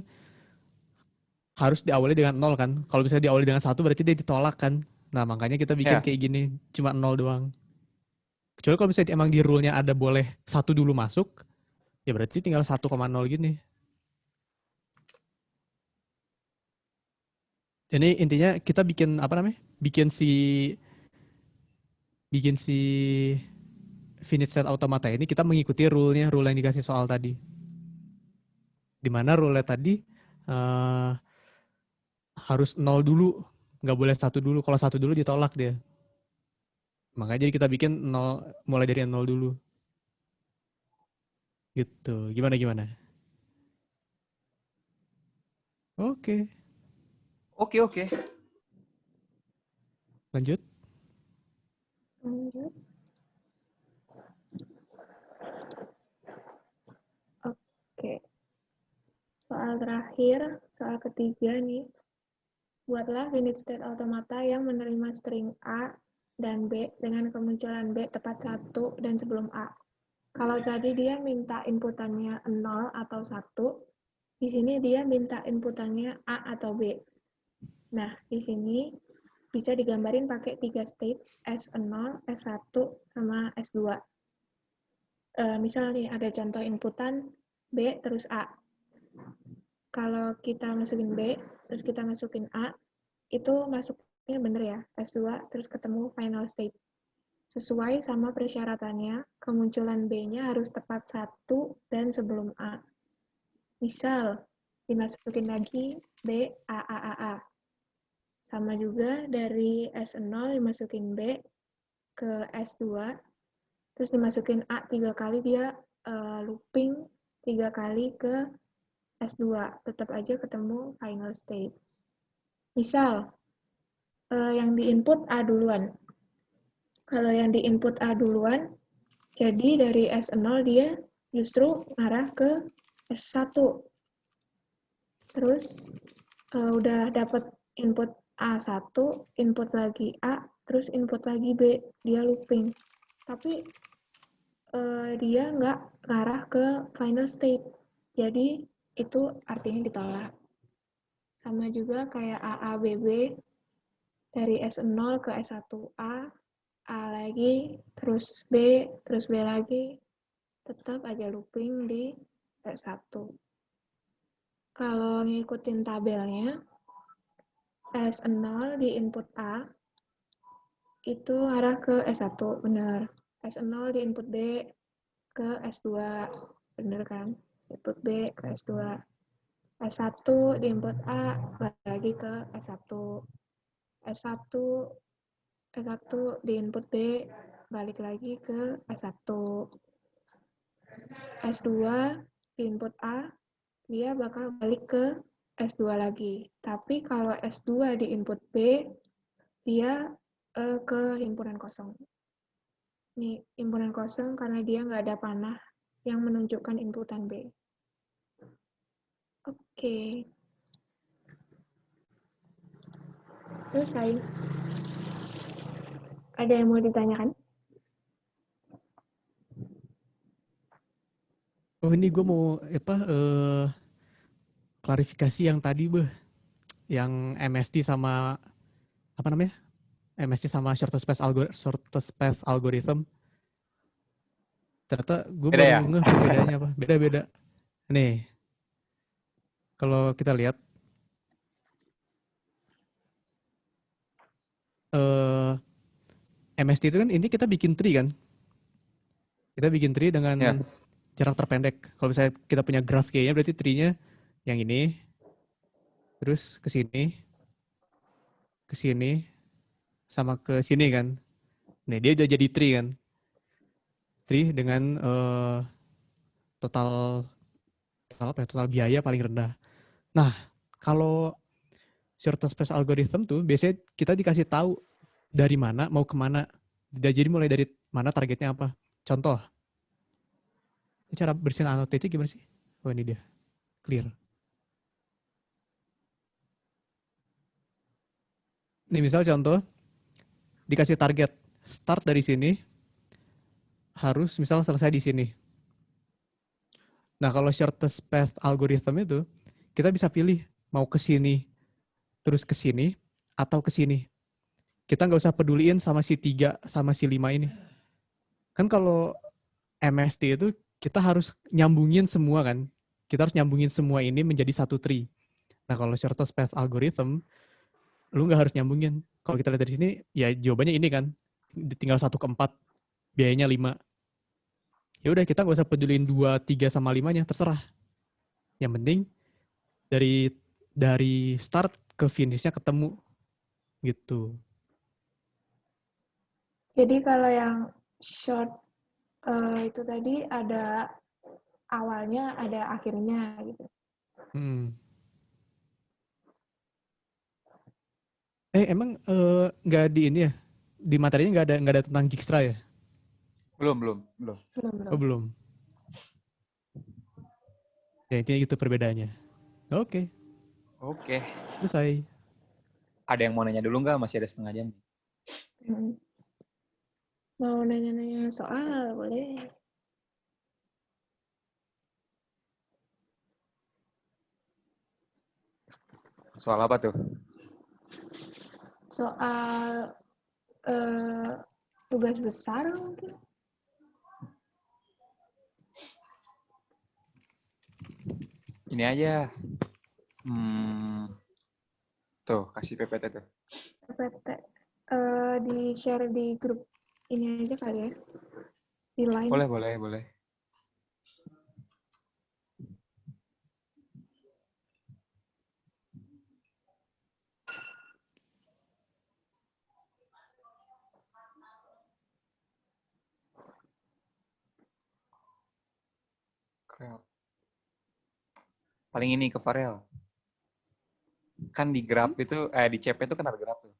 harus diawali dengan 0 kan. Kalau bisa diawali dengan 1 berarti dia ditolak kan. Nah, makanya kita bikin Ya, kayak gini, cuma 0 doang. Kecuali kalau misalnya emang di rule-nya ada boleh 1 dulu masuk, ya berarti tinggal 1,0 gini. Jadi intinya kita bikin apa namanya? Bikin si finite state automata ini kita mengikuti rule yang dikasih soal tadi. Di mana rule tadi uh, harus 0 dulu, nggak boleh 1 dulu. Kalau 1 dulu ditolak dia. Makanya jadi kita bikin 0, mulai dari 0 dulu. Gitu. Gimana? Oke, oke. lanjut. Lanjut. Oke. Soal terakhir, soal ketiga nih. Buatlah finite state automata yang menerima string A dan B dengan kemunculan B tepat 1 dan sebelum A. Kalau tadi dia minta inputannya 0 atau 1, di sini dia minta inputannya A atau B. Nah, di sini bisa digambarin pakai 3 state, S0, S1, sama S2. Misal nih, ada contoh inputan B terus A. Kalau kita masukin B, terus kita masukin A, itu masuknya bener ya, S2, terus ketemu final state. Sesuai sama persyaratannya, kemunculan B-nya harus tepat 1 dan sebelum A. Misal, dimasukin lagi B, A, A, A, A. Sama juga dari S0 dimasukin B ke S2, terus dimasukin A 3 kali, dia looping 3 kali ke S2. Tetap aja ketemu final state. Misal, yang di input A duluan. Kalau yang di input A duluan, jadi dari S0 dia justru ngarah ke S1. Terus udah dapat input A1, input lagi A, terus input lagi B, dia looping. Tapi dia nggak ngarah ke final state. Jadi itu artinya ditolak. Sama juga kayak AABB dari S0 ke S1A, A lagi, terus B lagi, tetap aja looping di S1. Kalau ngikutin tabelnya, S0 di input A, itu arah ke S1, benar. S0 di input B ke S2, benar kan? Input B ke S2. S1 di input A, balik lagi ke S1. S1, S1 di input B, balik lagi ke S1. S2 di input A, dia bakal balik ke S2 lagi. Tapi kalau S2 di input B, dia ke himpunan kosong. Ini himpunan kosong karena dia nggak ada panah yang menunjukkan inputan B. Oke. Selesai. Ada yang mau ditanyakan? Oh ini gue mau klarifikasi yang tadi yang MST sama apa namanya? MST sama shortest path algorithm. Ternyata gue Beda ya? baru ngeh perbedaannya apa. Beda-beda. Nih, kalau kita lihat MST itu kan ini kita bikin tree kan. Kita bikin tree dengan Ya. jarak terpendek. Kalau misalnya kita punya graph kayaknya berarti tree-nya yang ini, terus ke sini, sama ke sini kan. Nah dia udah jadi tree kan. Tree dengan total biaya paling rendah. Nah kalau shortest path algorithm tuh biasanya kita dikasih tahu dari mana mau kemana. Jadi mulai dari mana targetnya apa. Contoh, cara bersihin annotate gimana sih? Oh ini dia, clear. Ini misal contoh, dikasih target, start dari sini, harus misal selesai di sini. Nah kalau shortest path algorithm itu, kita bisa pilih mau ke sini, terus ke sini, atau ke sini. Kita nggak usah peduliin sama si 3 sama si 5 ini. Kan kalau MST itu kita harus nyambungin semua kan. Kita harus nyambungin semua ini menjadi satu tree. Nah kalau shortest path algorithm, lu nggak harus nyambungin. Kalau kita lihat dari sini, ya jawabannya ini kan. Tinggal 1 ke 4, biayanya 5. Ya udah kita nggak usah peduliin 2, 3 sama 5-nya, terserah. Yang penting dari start ke finishnya ketemu gitu. Jadi kalau yang short itu tadi ada awalnya, ada akhirnya gitu. Emang nggak di ini ya? Di materinya nggak ada tentang Dijkstra ya? Belum. Oh belum. Ya intinya gitu perbedaannya. Oke. Selesai. Ada yang mau nanya dulu nggak? Masih ada setengah jam. Mau nanya-nanya soal, boleh. Soal apa tuh? Soal tugas besar mungkin. Ini aja. Tuh, kasih PPT tuh. PPT. Di-share di grup ini aja kali ya. Di line. Boleh. Paling ini ke Farel. Kan di graph itu, di CP itu kan ada graph tuh.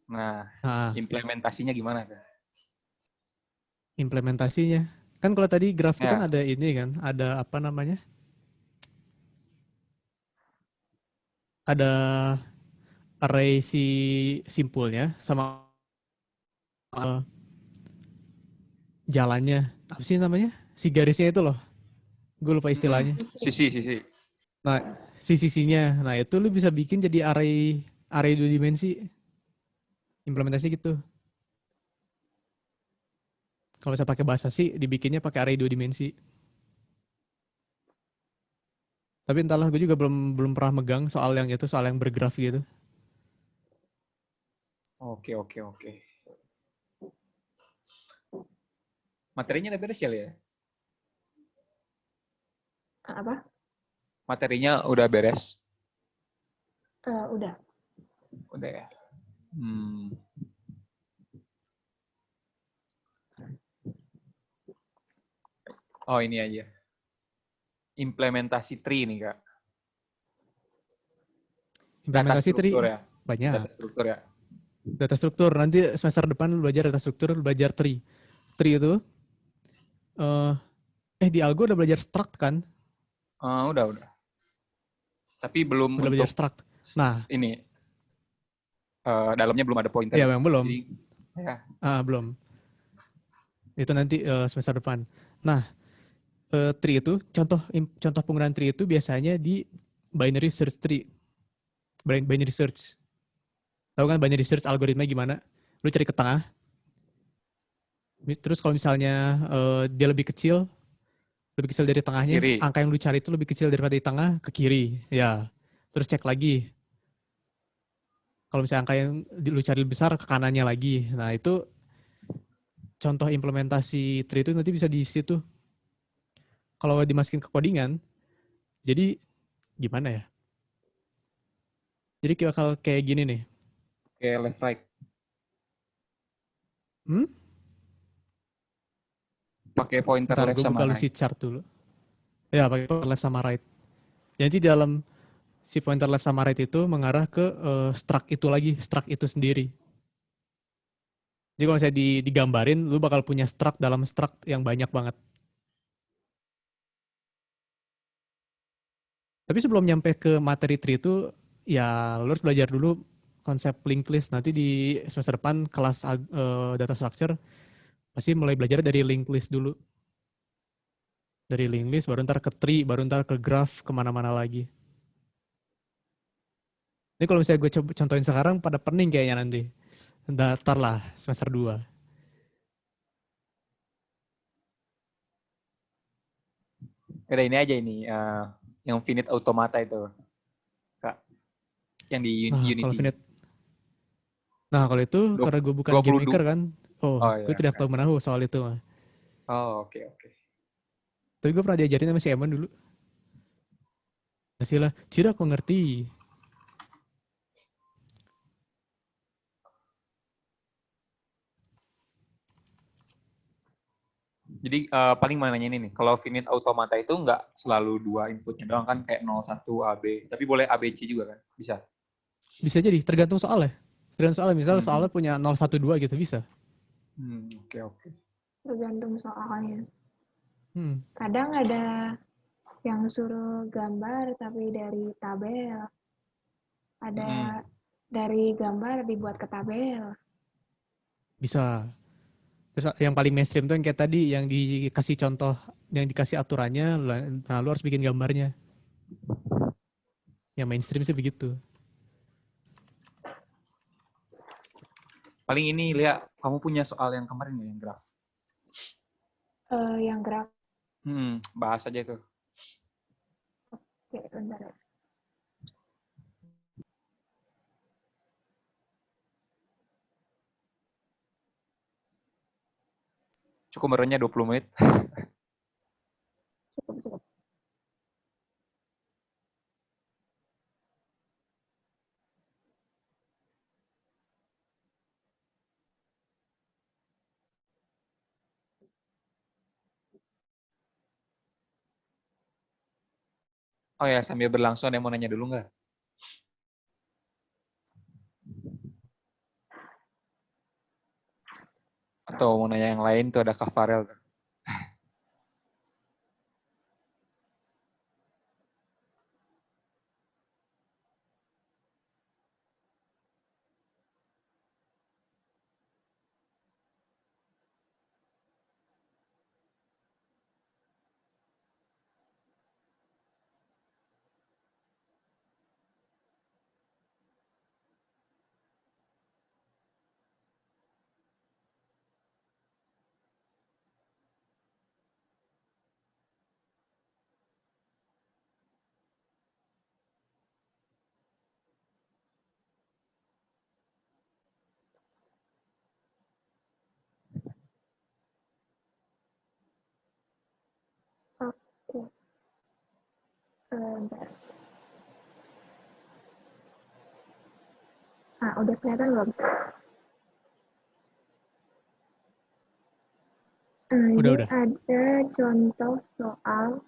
Nah, implementasinya gimana tuh? implementasinya. Kan kalau tadi graf itu kan Ya. ada ini kan, ada apa namanya? Ada array si simpulnya sama jalannya. Apa sih namanya? Si garisnya itu loh. Gue lupa istilahnya. Sisi. Nah, si sisinya. Nah, itu lu bisa bikin jadi array array 2 dimensi. Implementasi gitu. Kalau bisa pakai bahasa sih, dibikinnya pakai array 2 dimensi. Tapi entahlah, gue juga belum pernah megang soal yang itu, soal yang bergraf gitu. Oke. Materinya udah beres ya? Apa? Materinya udah beres? Udah. Udah ya. Oh, ini aja. Implementasi tree nih, Kak. Data Implementasi struktur tree ya. banyak. Data struktur ya. Data struktur, nanti semester depan lu belajar data struktur, lu belajar tree. Tree itu, di Algo udah belajar struct kan? Udah. Tapi belum Udah belajar untuk struct. Nah, ini. Dalamnya belum ada pointer. ya memang belum. Jadi, ya. Belum. Itu nanti semester depan. Nah, tree itu, contoh penggunaan tree itu biasanya di binary search tree. Binary search. Tahu kan binary search algoritma gimana? Lu cari ke tengah. Terus kalau misalnya dia lebih kecil dari tengahnya, Kiri. angka yang lu cari itu lebih kecil daripada di tengah, ke kiri. Ya. Terus cek lagi. Kalau misalnya angka yang lu cari lebih besar, ke kanannya lagi. Nah, itu contoh implementasi tree itu nanti bisa di situ. Kalau dimasukin ke codingan, jadi gimana ya? Jadi bakal kayak gini nih. Oke, left right. Pakai pointer Ntar left gue sama buka lu right. si chart dulu. Ya, pakai pointer left sama right. Jadi dalam si pointer left sama right itu mengarah ke struct itu lagi, struct itu sendiri. Jadi kalau misalnya digambarin, lu bakal punya struct dalam struct yang banyak banget. Tapi sebelum nyampe ke materi tree itu, ya lu harus belajar dulu konsep linked list. Nanti di semester depan kelas data structure pasti mulai belajar dari linked list dulu. Dari linked list, baru ntar ke tree, baru ntar ke graph, kemana-mana lagi. Ini kalau misalnya gue contohin sekarang, pada pening kayaknya nanti. Ntar lah, semester 2. Ada ini aja ini. Yang finite automata itu. Kak. Yang di Nah, Unity. Kalau itu, karena gue bukan game 22. maker kan, Oh gue iya. tidak tahu menahu soal itu. Oh, oke. Tapi gue pernah diajarin sama si Eman dulu. Hasilnya, Cira kok ngerti. Jadi paling mana nanya ini nih. Kalau finite automata itu nggak selalu 2 inputnya doang kan, kayak 01 AB. Tapi boleh ABC juga kan? Bisa. Bisa jadi, tergantung soalnya. Misal soalnya punya 012 gitu, bisa. Oke. Tergantung soalnya. Hmm. Kadang ada yang suruh gambar tapi dari tabel. Ada dari gambar dibuat ke tabel. Bisa. Terus yang paling mainstream tuh yang kayak tadi, yang dikasih contoh, yang dikasih aturannya, nah lu harus bikin gambarnya. Yang mainstream sih begitu. Paling ini, Lia, kamu punya soal yang kemarin nggak, yang graf? Yang graf. Bahas aja itu. Oke, bentar ya. Cukup merenya 20 menit. Cukup. Oh ya, sambil berlangsung ada yang mau nanya dulu nggak? Atau mau nanya yang lain tuh ada Kak Farel. Oke. Bentar. Nah, udah kelihatan belum? Nah, ini Udah. ada contoh soal.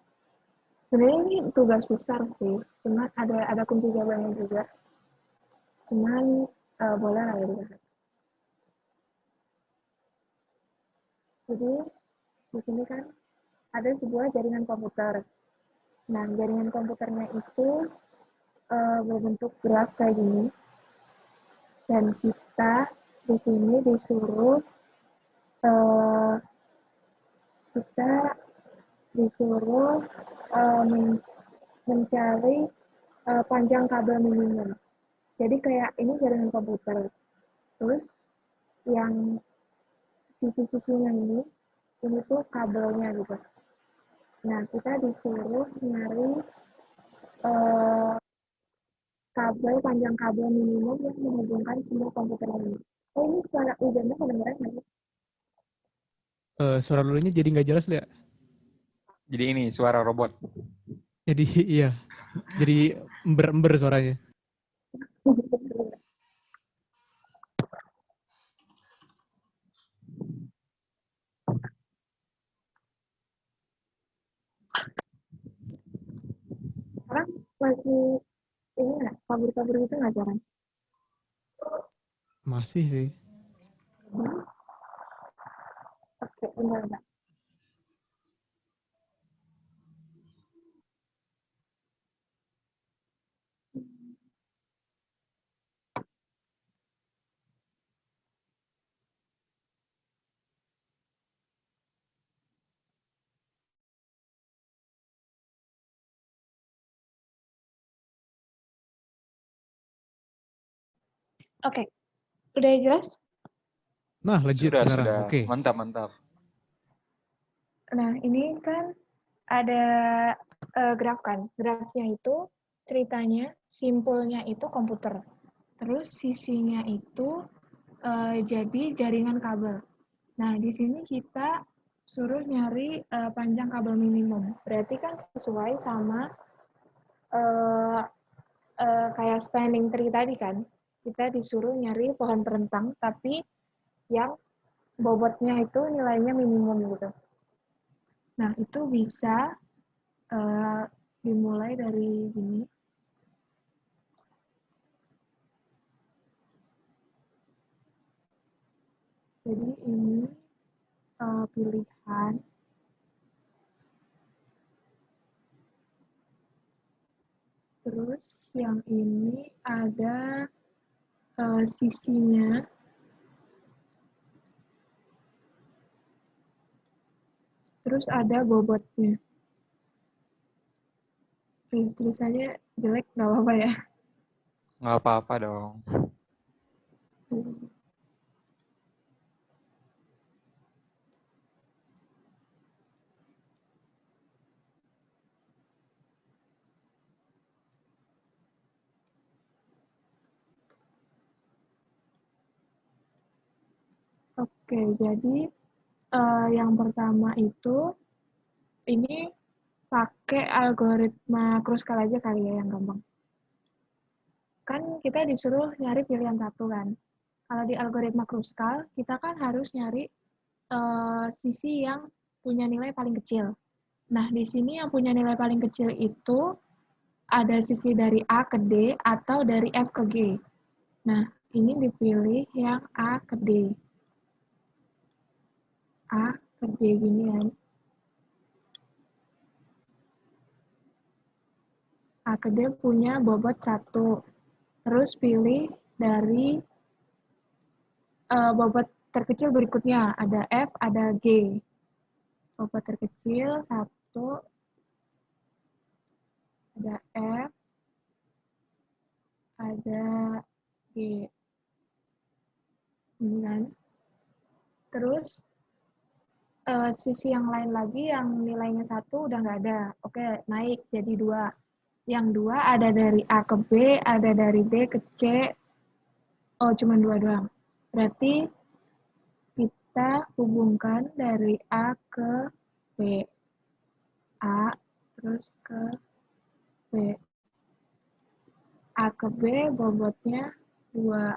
Sebenarnya ini tugas besar sih, cuman ada kunci jawabannya juga. Cuman boleh lah ya dilihat. Jadi di sini kan ada sebuah jaringan komputer. Nah, jaringan komputernya itu berbentuk graf kayak gini. Dan kita di sini disuruh mencari panjang kabel minimum. Jadi kayak ini jaringan komputer. Terus yang sisi-sisinya ini tuh kabelnya gitu. Nah, kita disuruh nyari panjang kabel minimum yang menghubungkan semua komputer ini. Oh, ini suara hujannya kedengeran nggak sih? Suara dulunya jadi nggak jelas ya. Jadi ini suara robot. Jadi iya, jadi ember-ember suaranya. Sekarang masih ini nggak kabur-kabur gitu nggak jalan? Masih sih. Oke, enggak. Oke, udah jelas? Nah, legit Sudah. sekarang. Oke. Mantap. Nah, ini kan ada graf kan. Grafnya itu ceritanya, simpulnya itu komputer. Terus sisinya itu jadi jaringan kabel. Nah, di sini kita suruh nyari panjang kabel minimum. Berarti kan sesuai sama kayak spanning tree tadi kan. Kita disuruh nyari pohon terentang, tapi yang bobotnya itu nilainya minimum gitu. Nah, itu bisa dimulai dari gini. Jadi ini pilihan. Terus yang ini ada sisinya. Terus ada bobotnya. Tulisannya jelek, nggak apa-apa ya. Nggak apa-apa dong. Oke, jadi yang pertama itu ini pakai algoritma Kruskal aja kali ya yang gampang. Kan kita disuruh nyari pilihan satu kan. Kalau di algoritma Kruskal, kita kan harus nyari sisi yang punya nilai paling kecil. Nah, di sini yang punya nilai paling kecil itu ada sisi dari A ke D atau dari F ke G. Nah, ini dipilih yang A ke D. A ke B gini kan. A ke D punya bobot 1. Terus pilih dari bobot terkecil berikutnya. Ada F, ada G. Bobot terkecil 1, ada F, ada G. Ini kan. Terus sisi yang lain lagi yang nilainya 1 udah nggak ada. Oke, naik jadi 2. Yang 2 ada dari A ke B, ada dari B ke C. Oh, cuma 2 doang. Berarti kita hubungkan dari A ke B. A, terus ke B. A ke B bobotnya 2.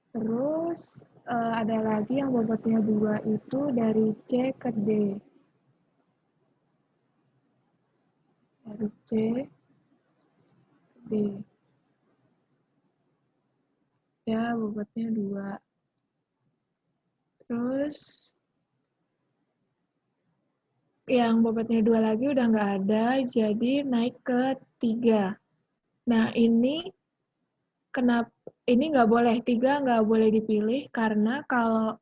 Terus ada lagi yang bobotnya 2 itu dari C ke D. Dari C ke D. Ya, bobotnya 2. Terus yang bobotnya 2 lagi udah nggak ada, jadi naik ke 3. Nah, ini kenapa ini nggak boleh, 3 nggak boleh dipilih karena kalau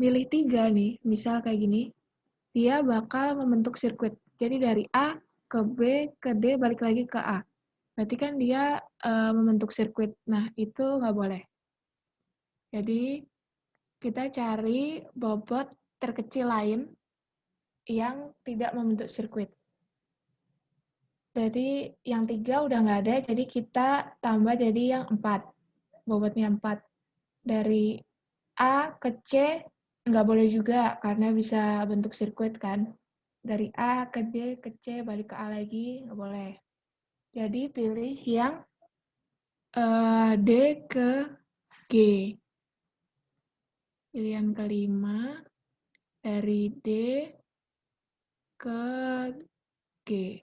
milih 3 nih, misal kayak gini, dia bakal membentuk sirkuit. Jadi dari A ke B ke D balik lagi ke A. Berarti kan dia membentuk sirkuit. Nah, itu nggak boleh. Jadi kita cari bobot terkecil lain yang tidak membentuk sirkuit. Berarti yang 3 udah nggak ada, jadi kita tambah jadi yang 4. Bobotnya 4. Dari A ke C nggak boleh juga, karena bisa bentuk sirkuit kan. Dari A ke D ke C, balik ke A lagi, nggak boleh. Jadi pilih yang D ke G. Pilihan kelima, dari D ke G.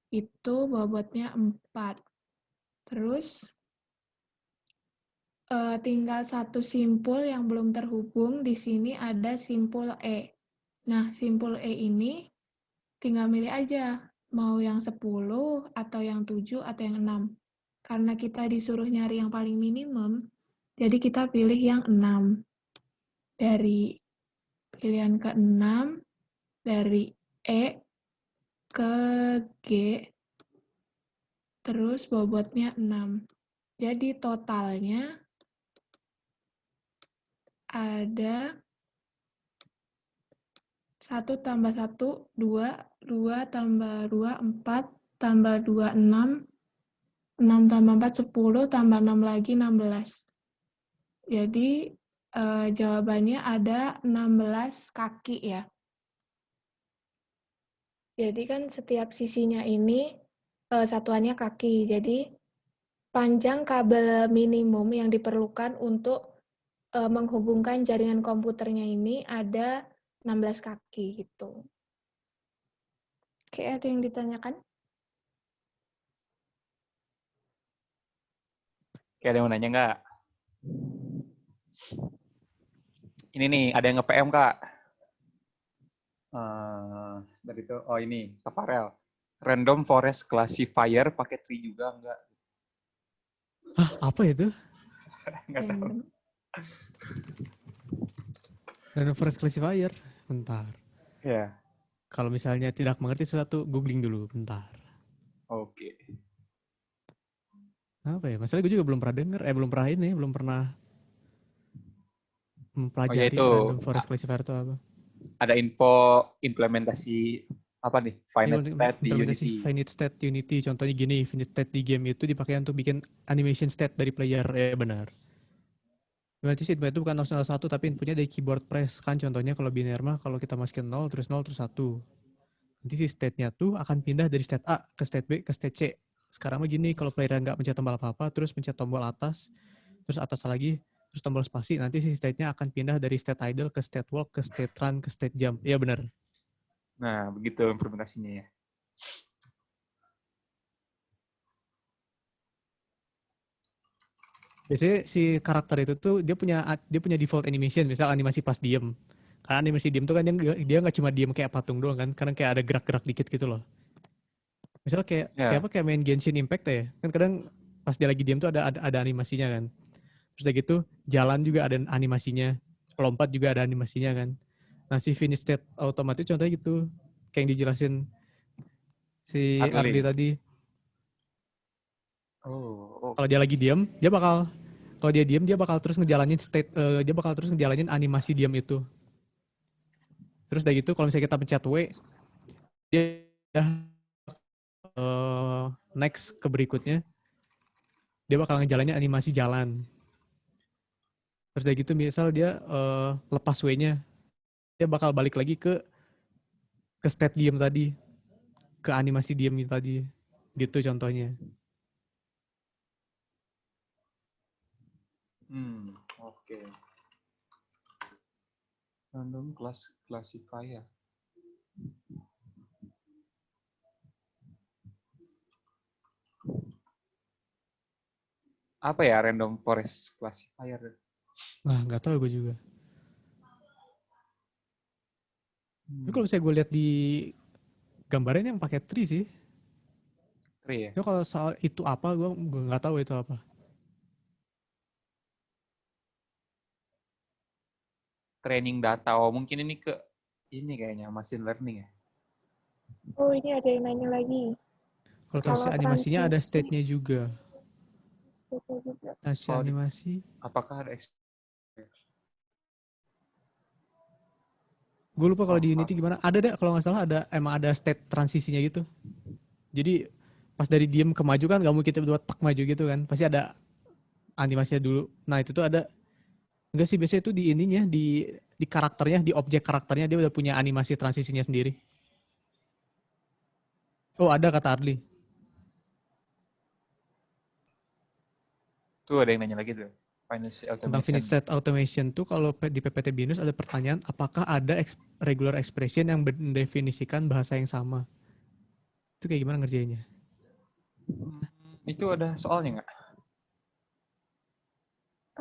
Itu bobotnya 4. Terus tinggal satu simpul yang belum terhubung. Di sini ada simpul E. Nah, simpul E ini tinggal milih aja. Mau yang 10, atau yang 7, atau yang 6. Karena kita disuruh nyari yang paling minimum, jadi kita pilih yang 6. Dari pilihan ke-6, dari E ke G, terus bobotnya 6. Jadi totalnya ada 1 tambah 1, 2, 2 tambah 2, 4, tambah 2, 6, 6 tambah 4, 10, tambah 6 lagi, 16. Jadi, jawabannya ada 16 kaki ya. Jadi kan setiap sisinya ini satuannya kaki. Jadi, panjang kabel minimum yang diperlukan untuk menghubungkan jaringan komputernya ini ada 16 kaki gitu. Oke, ada yang ditanyakan? Oke, ada yang mau nanya nggak? Ini nih, ada yang nge-PM, Kak. Dari itu, oh ini, Kak Farel. Random Forest Classifier pakai tree juga nggak? Hah, apa itu? Nggak tahu. Random Forest Classifier. Bentar. Ya. Kalau misalnya tidak mengerti sesuatu, googling dulu. Bentar. Oke. Apa ya? Masalahnya gue juga belum pernah denger. Belum pernah Oh ya mempelajari itu, Random Forest Classifier itu apa. ada info implementasi apa nih? Finite state di Implementasi Unity. finite state Unity. Contohnya gini, finite state di game itu dipakai untuk bikin animation state dari player. Ya benar. Berarti sih itu bukan 0, 1, tapi inputnya dari keyboard press. Kan contohnya kalau biner mah, kalau kita masukin 0, terus 1. Nanti si state-nya tuh akan pindah dari state A ke state B ke state C. Sekarang mah gini, kalau player nggak pencet tombol apa-apa, terus pencet tombol atas, terus atas lagi, terus tombol spasi, nanti si state-nya akan pindah dari state idle ke state walk, ke state run, ke state jump. Iya benar. Nah, begitu implementasinya ya. Biasanya si karakter itu tuh dia punya default animation, misal animasi pas diem. Karena animasi diem tuh kan dia nggak cuma diem kayak patung doang kan, kadang kayak ada gerak-gerak dikit gitu loh. Misal kayak Ya. apa kayak main Genshin Impact ya, kan kadang pas dia lagi diem tuh ada animasinya kan. Terus kayak gitu jalan juga ada animasinya, lompat juga ada animasinya kan. Nah si finish state automatic contohnya gitu, kayak yang dijelasin si Ardi Adli. tadi. Oh, Kalau dia oke. lagi diem, kalau dia diem dia bakal terus ngejalanin dia bakal terus ngejalanin animasi diem itu. Terus dari gitu kalau misalnya kita pencet W, dia next ke berikutnya, dia bakal ngejalanin animasi jalan. Terus dari gitu misal dia lepas W-nya, dia bakal balik lagi ke state diem tadi, ke animasi diem tadi. Gitu contohnya. Oke. Random classifier. Apa ya random forest classifier? Nah, nggak tahu gue juga. Tapi kalau misalnya gue lihat di gambarnya yang pakai tree sih. Tree ya? Ya kalau soal itu apa, gue nggak tahu itu apa. Training data. Oh, mungkin ini ini kayaknya machine learning ya. Oh, ini ada yang nanya lagi. Kalau Kalau transisi animasinya ada transisi state-nya juga. itu juga. Transisi Kalau animasi. apakah ada Gue lupa kalau oh, di Unity gimana. Ada deh kalau nggak salah emang ada state transisinya gitu. Jadi pas dari diem ke maju kan nggak mungkin tiba-tiba tak maju gitu kan. Pasti ada animasinya dulu. Nah itu tuh ada enggak sih biasanya itu di ininya di karakternya, di objek karakternya dia udah punya animasi transisinya sendiri. Oh ada kata Arli. tuh ada yang nanya lagi tuh. Finance Tentang automation. finish set automation tuh kalau di PPT Binus ada pertanyaan apakah ada regular expression yang mendefinisikan bahasa yang sama? Itu kayak gimana ngerjainnya? Itu ada soalnya nggak?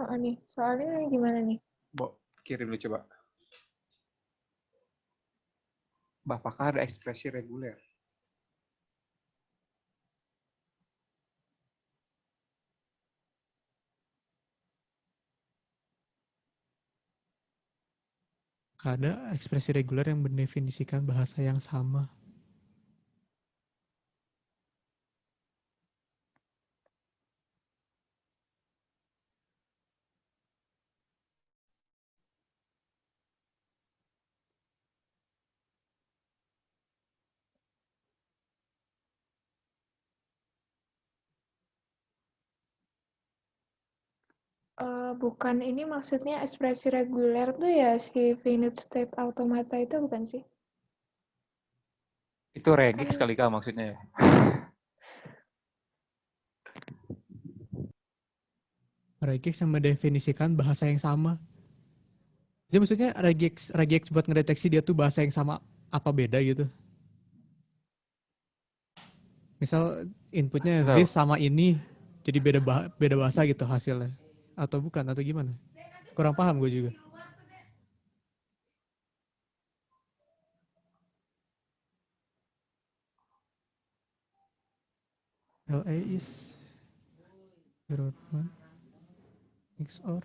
Oh, nih, soalnya gimana nih? Bo, kirim dulu coba. Apakah ada ekspresi reguler? Ada ekspresi reguler yang mendefinisikan bahasa yang sama. Bukan ini maksudnya ekspresi reguler tuh ya si finite state automata itu bukan sih? Itu Kan regix kali kah maksudnya ya? Regex yang mendefinisikan bahasa yang sama. Jadi maksudnya regex buat ngedeteksi dia tuh bahasa yang sama apa beda gitu. Misal inputnya Nggak tahu. this sama ini jadi beda bahasa gitu hasilnya. Atau bukan atau gimana? Kurang paham gue juga. LA is 01 XOR.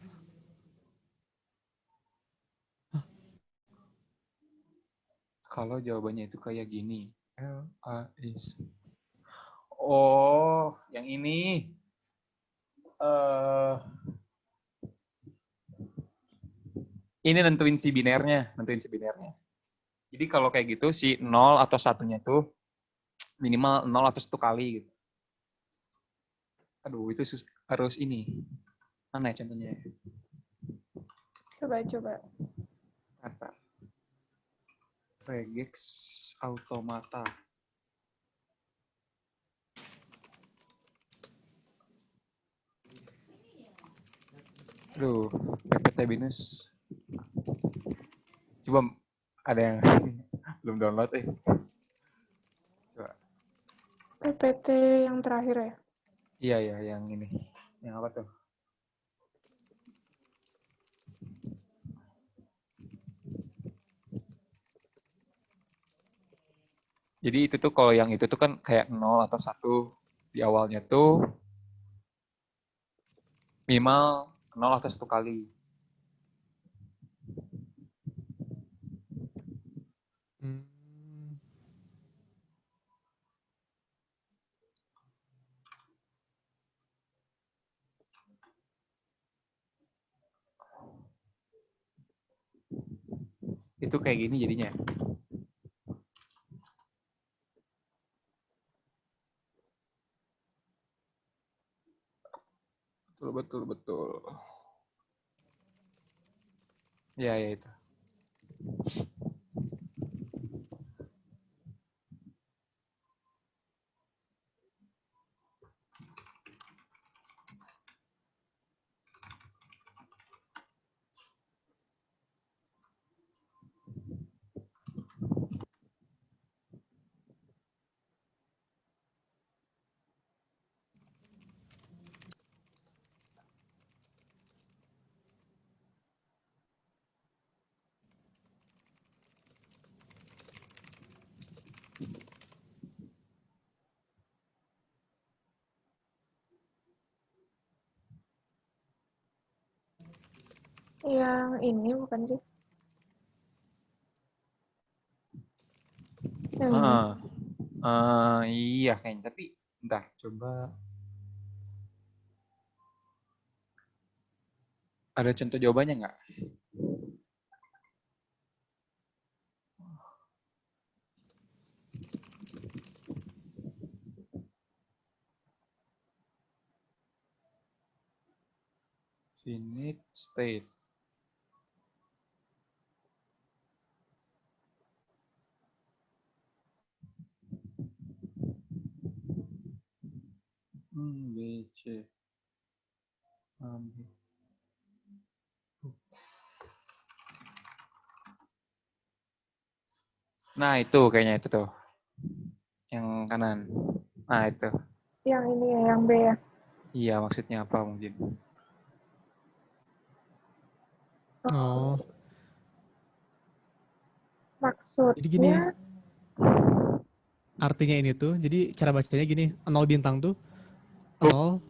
Kalau jawabannya itu kayak gini. L A is. Oh, yang ini. Ini nentuin si binernya, Jadi kalau kayak gitu si 0 atau satunya tuh minimal 0 atau 1 kali gitu. Aduh, itu harus ini. Mana ya contohnya? Coba. Kata regex automata. Aduh, PPT Binus. Coba ada yang belum download Coba. PPT yang terakhir ya? Iya, yang ini. Yang apa tuh? Jadi itu tuh kalau yang itu tuh kan kayak 0 atau 1 di awalnya tuh minimal 0 atau 1 kali. Hmm. Itu kayak gini jadinya. Betul. Ya itu. Yang ini bukan sih? Yang ini. Iya kayaknya. Tapi bentar, coba. Ada contoh jawabannya nggak? Finite state. B, C. Nah itu kayaknya itu tuh. Yang kanan. Nah itu. Yang ini ya, yang B ya. Iya maksudnya apa mungkin. Oh, jadi gini, Maksudnya, artinya ini tuh, jadi cara bacanya gini, 0 bintang tuh, 0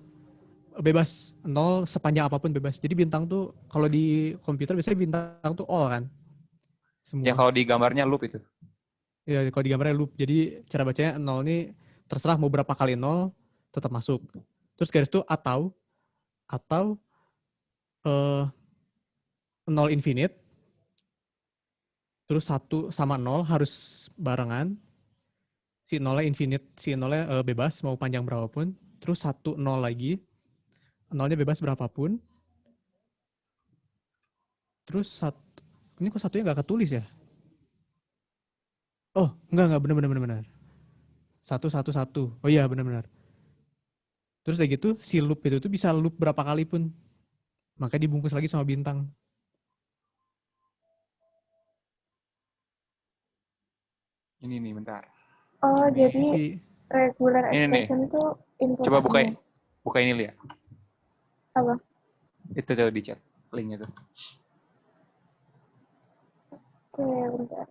bebas, 0 sepanjang apapun bebas. Jadi bintang tuh, kalau di komputer biasanya bintang tuh all kan, Ya semua. kalau di gambarnya loop itu. Ya, kalau di gambarnya loop. Jadi cara bacanya 0 ini terserah mau berapa kali 0 tetap masuk. Terus garis itu atau 0 infinite, terus 1 sama 0 harus barengan. Si 0-nya infinite, si 0-nya bebas mau panjang berapapun. Terus 1 0 lagi, 0-nya bebas berapapun. Terus ini kok satunya nggak ketulis ya? Oh, enggak, benar. 1 1 1. Oh iya, benar. Terus kayak gitu, si loop itu tuh bisa loop berapa kali pun. Makanya dibungkus lagi sama bintang. Ini nih bentar. oh Ini. jadi Si regular Ini nih. expression itu input Coba ini. buka ini lihat. Apa? Itu tuh di chat linknya tuh. Oke, bentar.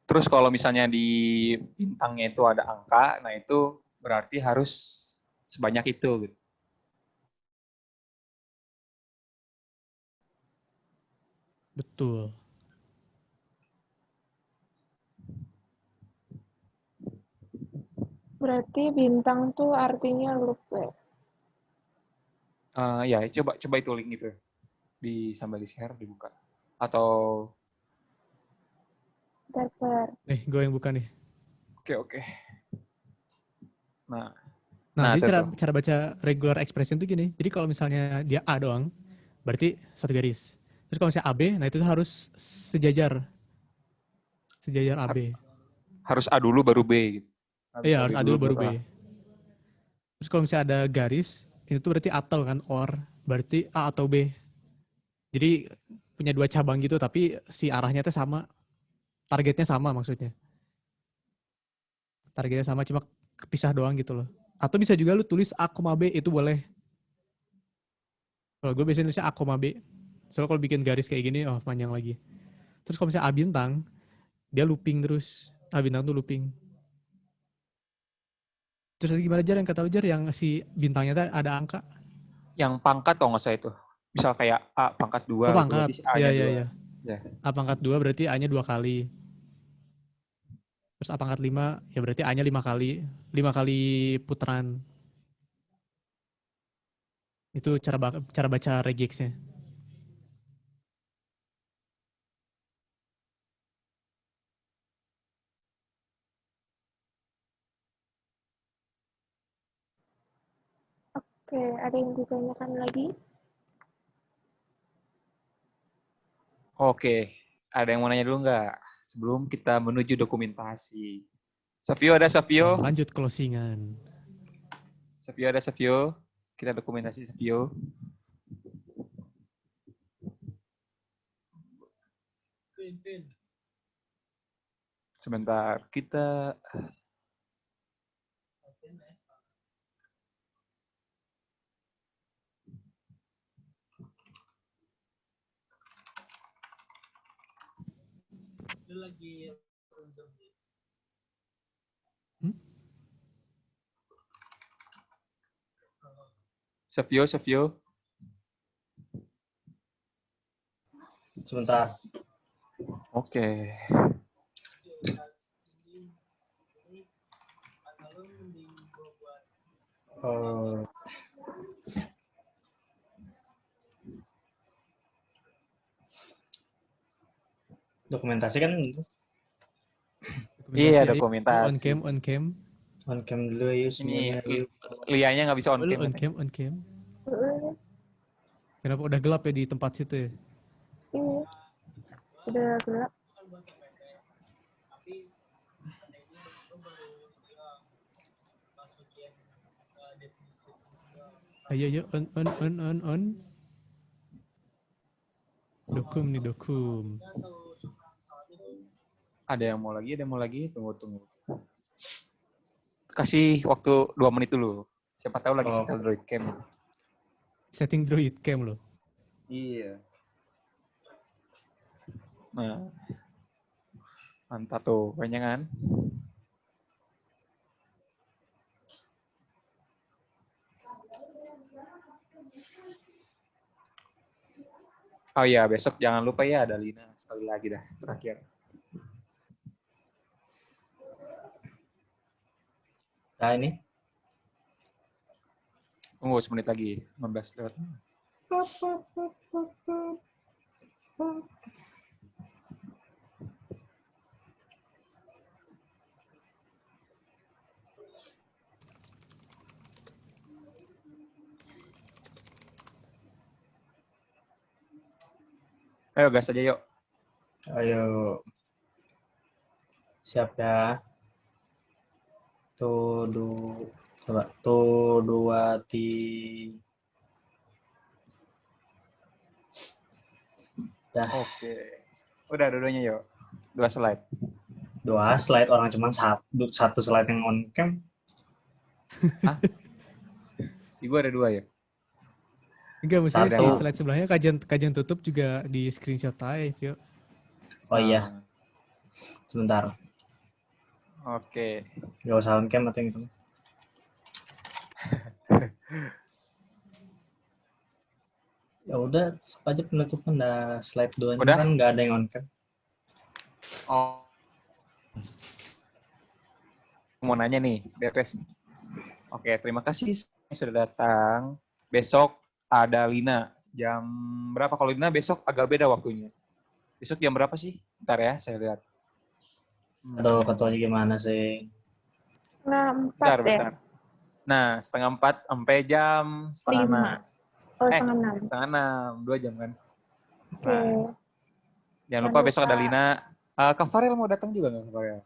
Terus kalau misalnya di bintangnya itu ada angka, nah itu berarti harus sebanyak itu. Gitu. betul. Berarti bintang tuh artinya loop ya? Ya coba itu link itu sambil di share dibuka atau Bentar. Gue yang buka nih. oke. Nah Jadi itu tuh. cara baca regular expression tuh gini. Jadi kalau misalnya dia A doang, berarti satu garis. Terus kalau misalnya AB, nah itu harus sejajar. Sejajar AB. Harus A dulu baru B gitu. Iya, harus A dulu baru B. A. Terus kalau misalnya ada garis, itu tuh berarti atau kan, or. Berarti A atau B. Jadi punya dua cabang gitu, tapi si arahnya tuh sama. Targetnya sama maksudnya. Targetnya sama, cuma kepisah doang gitu loh. Atau bisa juga lu tulis A, B, itu boleh. Kalau gue biasanya nulisnya A, B. Soalnya kalau bikin garis kayak gini, oh panjang lagi. Terus kalau misalnya A bintang, dia looping terus. A bintang tuh looping. Terus tadi gimana Jar yang kata lu Jar, yang si bintangnya tuh ada angka? Yang pangkat kalau nggak salah itu. Misal kayak A pangkat 2 Oh gitu, pangkat, berarti si iya A-nya iya 2. iya. Ya. A pangkat 2 berarti A-nya 2 kali. Terus A pangkat 5, ya berarti A-nya 5 kali. 5 kali putaran. Itu cara baca regex-nya. Oke, ada yang ditanyakan lagi? Oke, ada yang mau nanya dulu nggak? Sebelum kita menuju dokumentasi. Savio ada Savio? Lanjut closingan. Savio ada Savio? Kita dokumentasi Savio. Sebentar, kita Savio. Sebentar. Oke. Dokumentasi kan Iya, Ayo, on dokumentasi. cam. on cam dulu yuk Ini semuanya. Lianya nggak bisa on Oh, lu cam. on cam. Kenapa udah gelap ya di tempat situ ya? Iya, udah gelap. Ayo, on. Dokum. Ada yang mau lagi? Tunggu. Kasih waktu 2 menit dulu. Siapa tahu lagi setel Droid Cam. Setting droid cam loh. Iya. Nah. Mantap tuh, banyak kan? Oh iya, besok jangan lupa ya ada Lina sekali lagi dah, terakhir. Nah ini. Tunggu semenit lagi, 15 lewat. Ayo gas aja yuk. Ayo. Siap ya. Coba. 2, 3. Dah. Oke. Udah dua-duanya yuk. 2 slide. 2 slide, orang cuma satu slide yang on cam. Hah? Di gua ada 2 ya? Enggak, maksudnya si Satu. slide sebelahnya kajian tutup juga di screenshot aja, yuk. Oh iya, sebentar. Oke. Gak usah on cam atau yang itu. Ya udah, aja penutupan dah slide 2 ini Udah? kan nggak ada yang on cam. Oh. Mau nanya nih, beres. Oke, terima kasih sudah datang. Besok ada Lina. Jam berapa? Kalau Lina besok agak beda waktunya. Besok jam berapa sih? Bentar ya, saya lihat. Aduh, ketuanya gimana sih? Nah, 4 ya? Bentar. Nah, 3:30 sampai jam 5:30. 5. Oh, 5:30. 5:30, 2 jam kan. Oke. Nah, jangan lupa besok ada Lina. Kak Farel mau datang juga nggak, Kak Farel?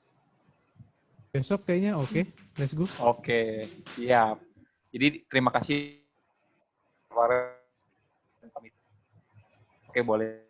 Besok kayaknya oke. Let's go. Oke, siap. Jadi terima kasih Kak Farel. Oke, boleh.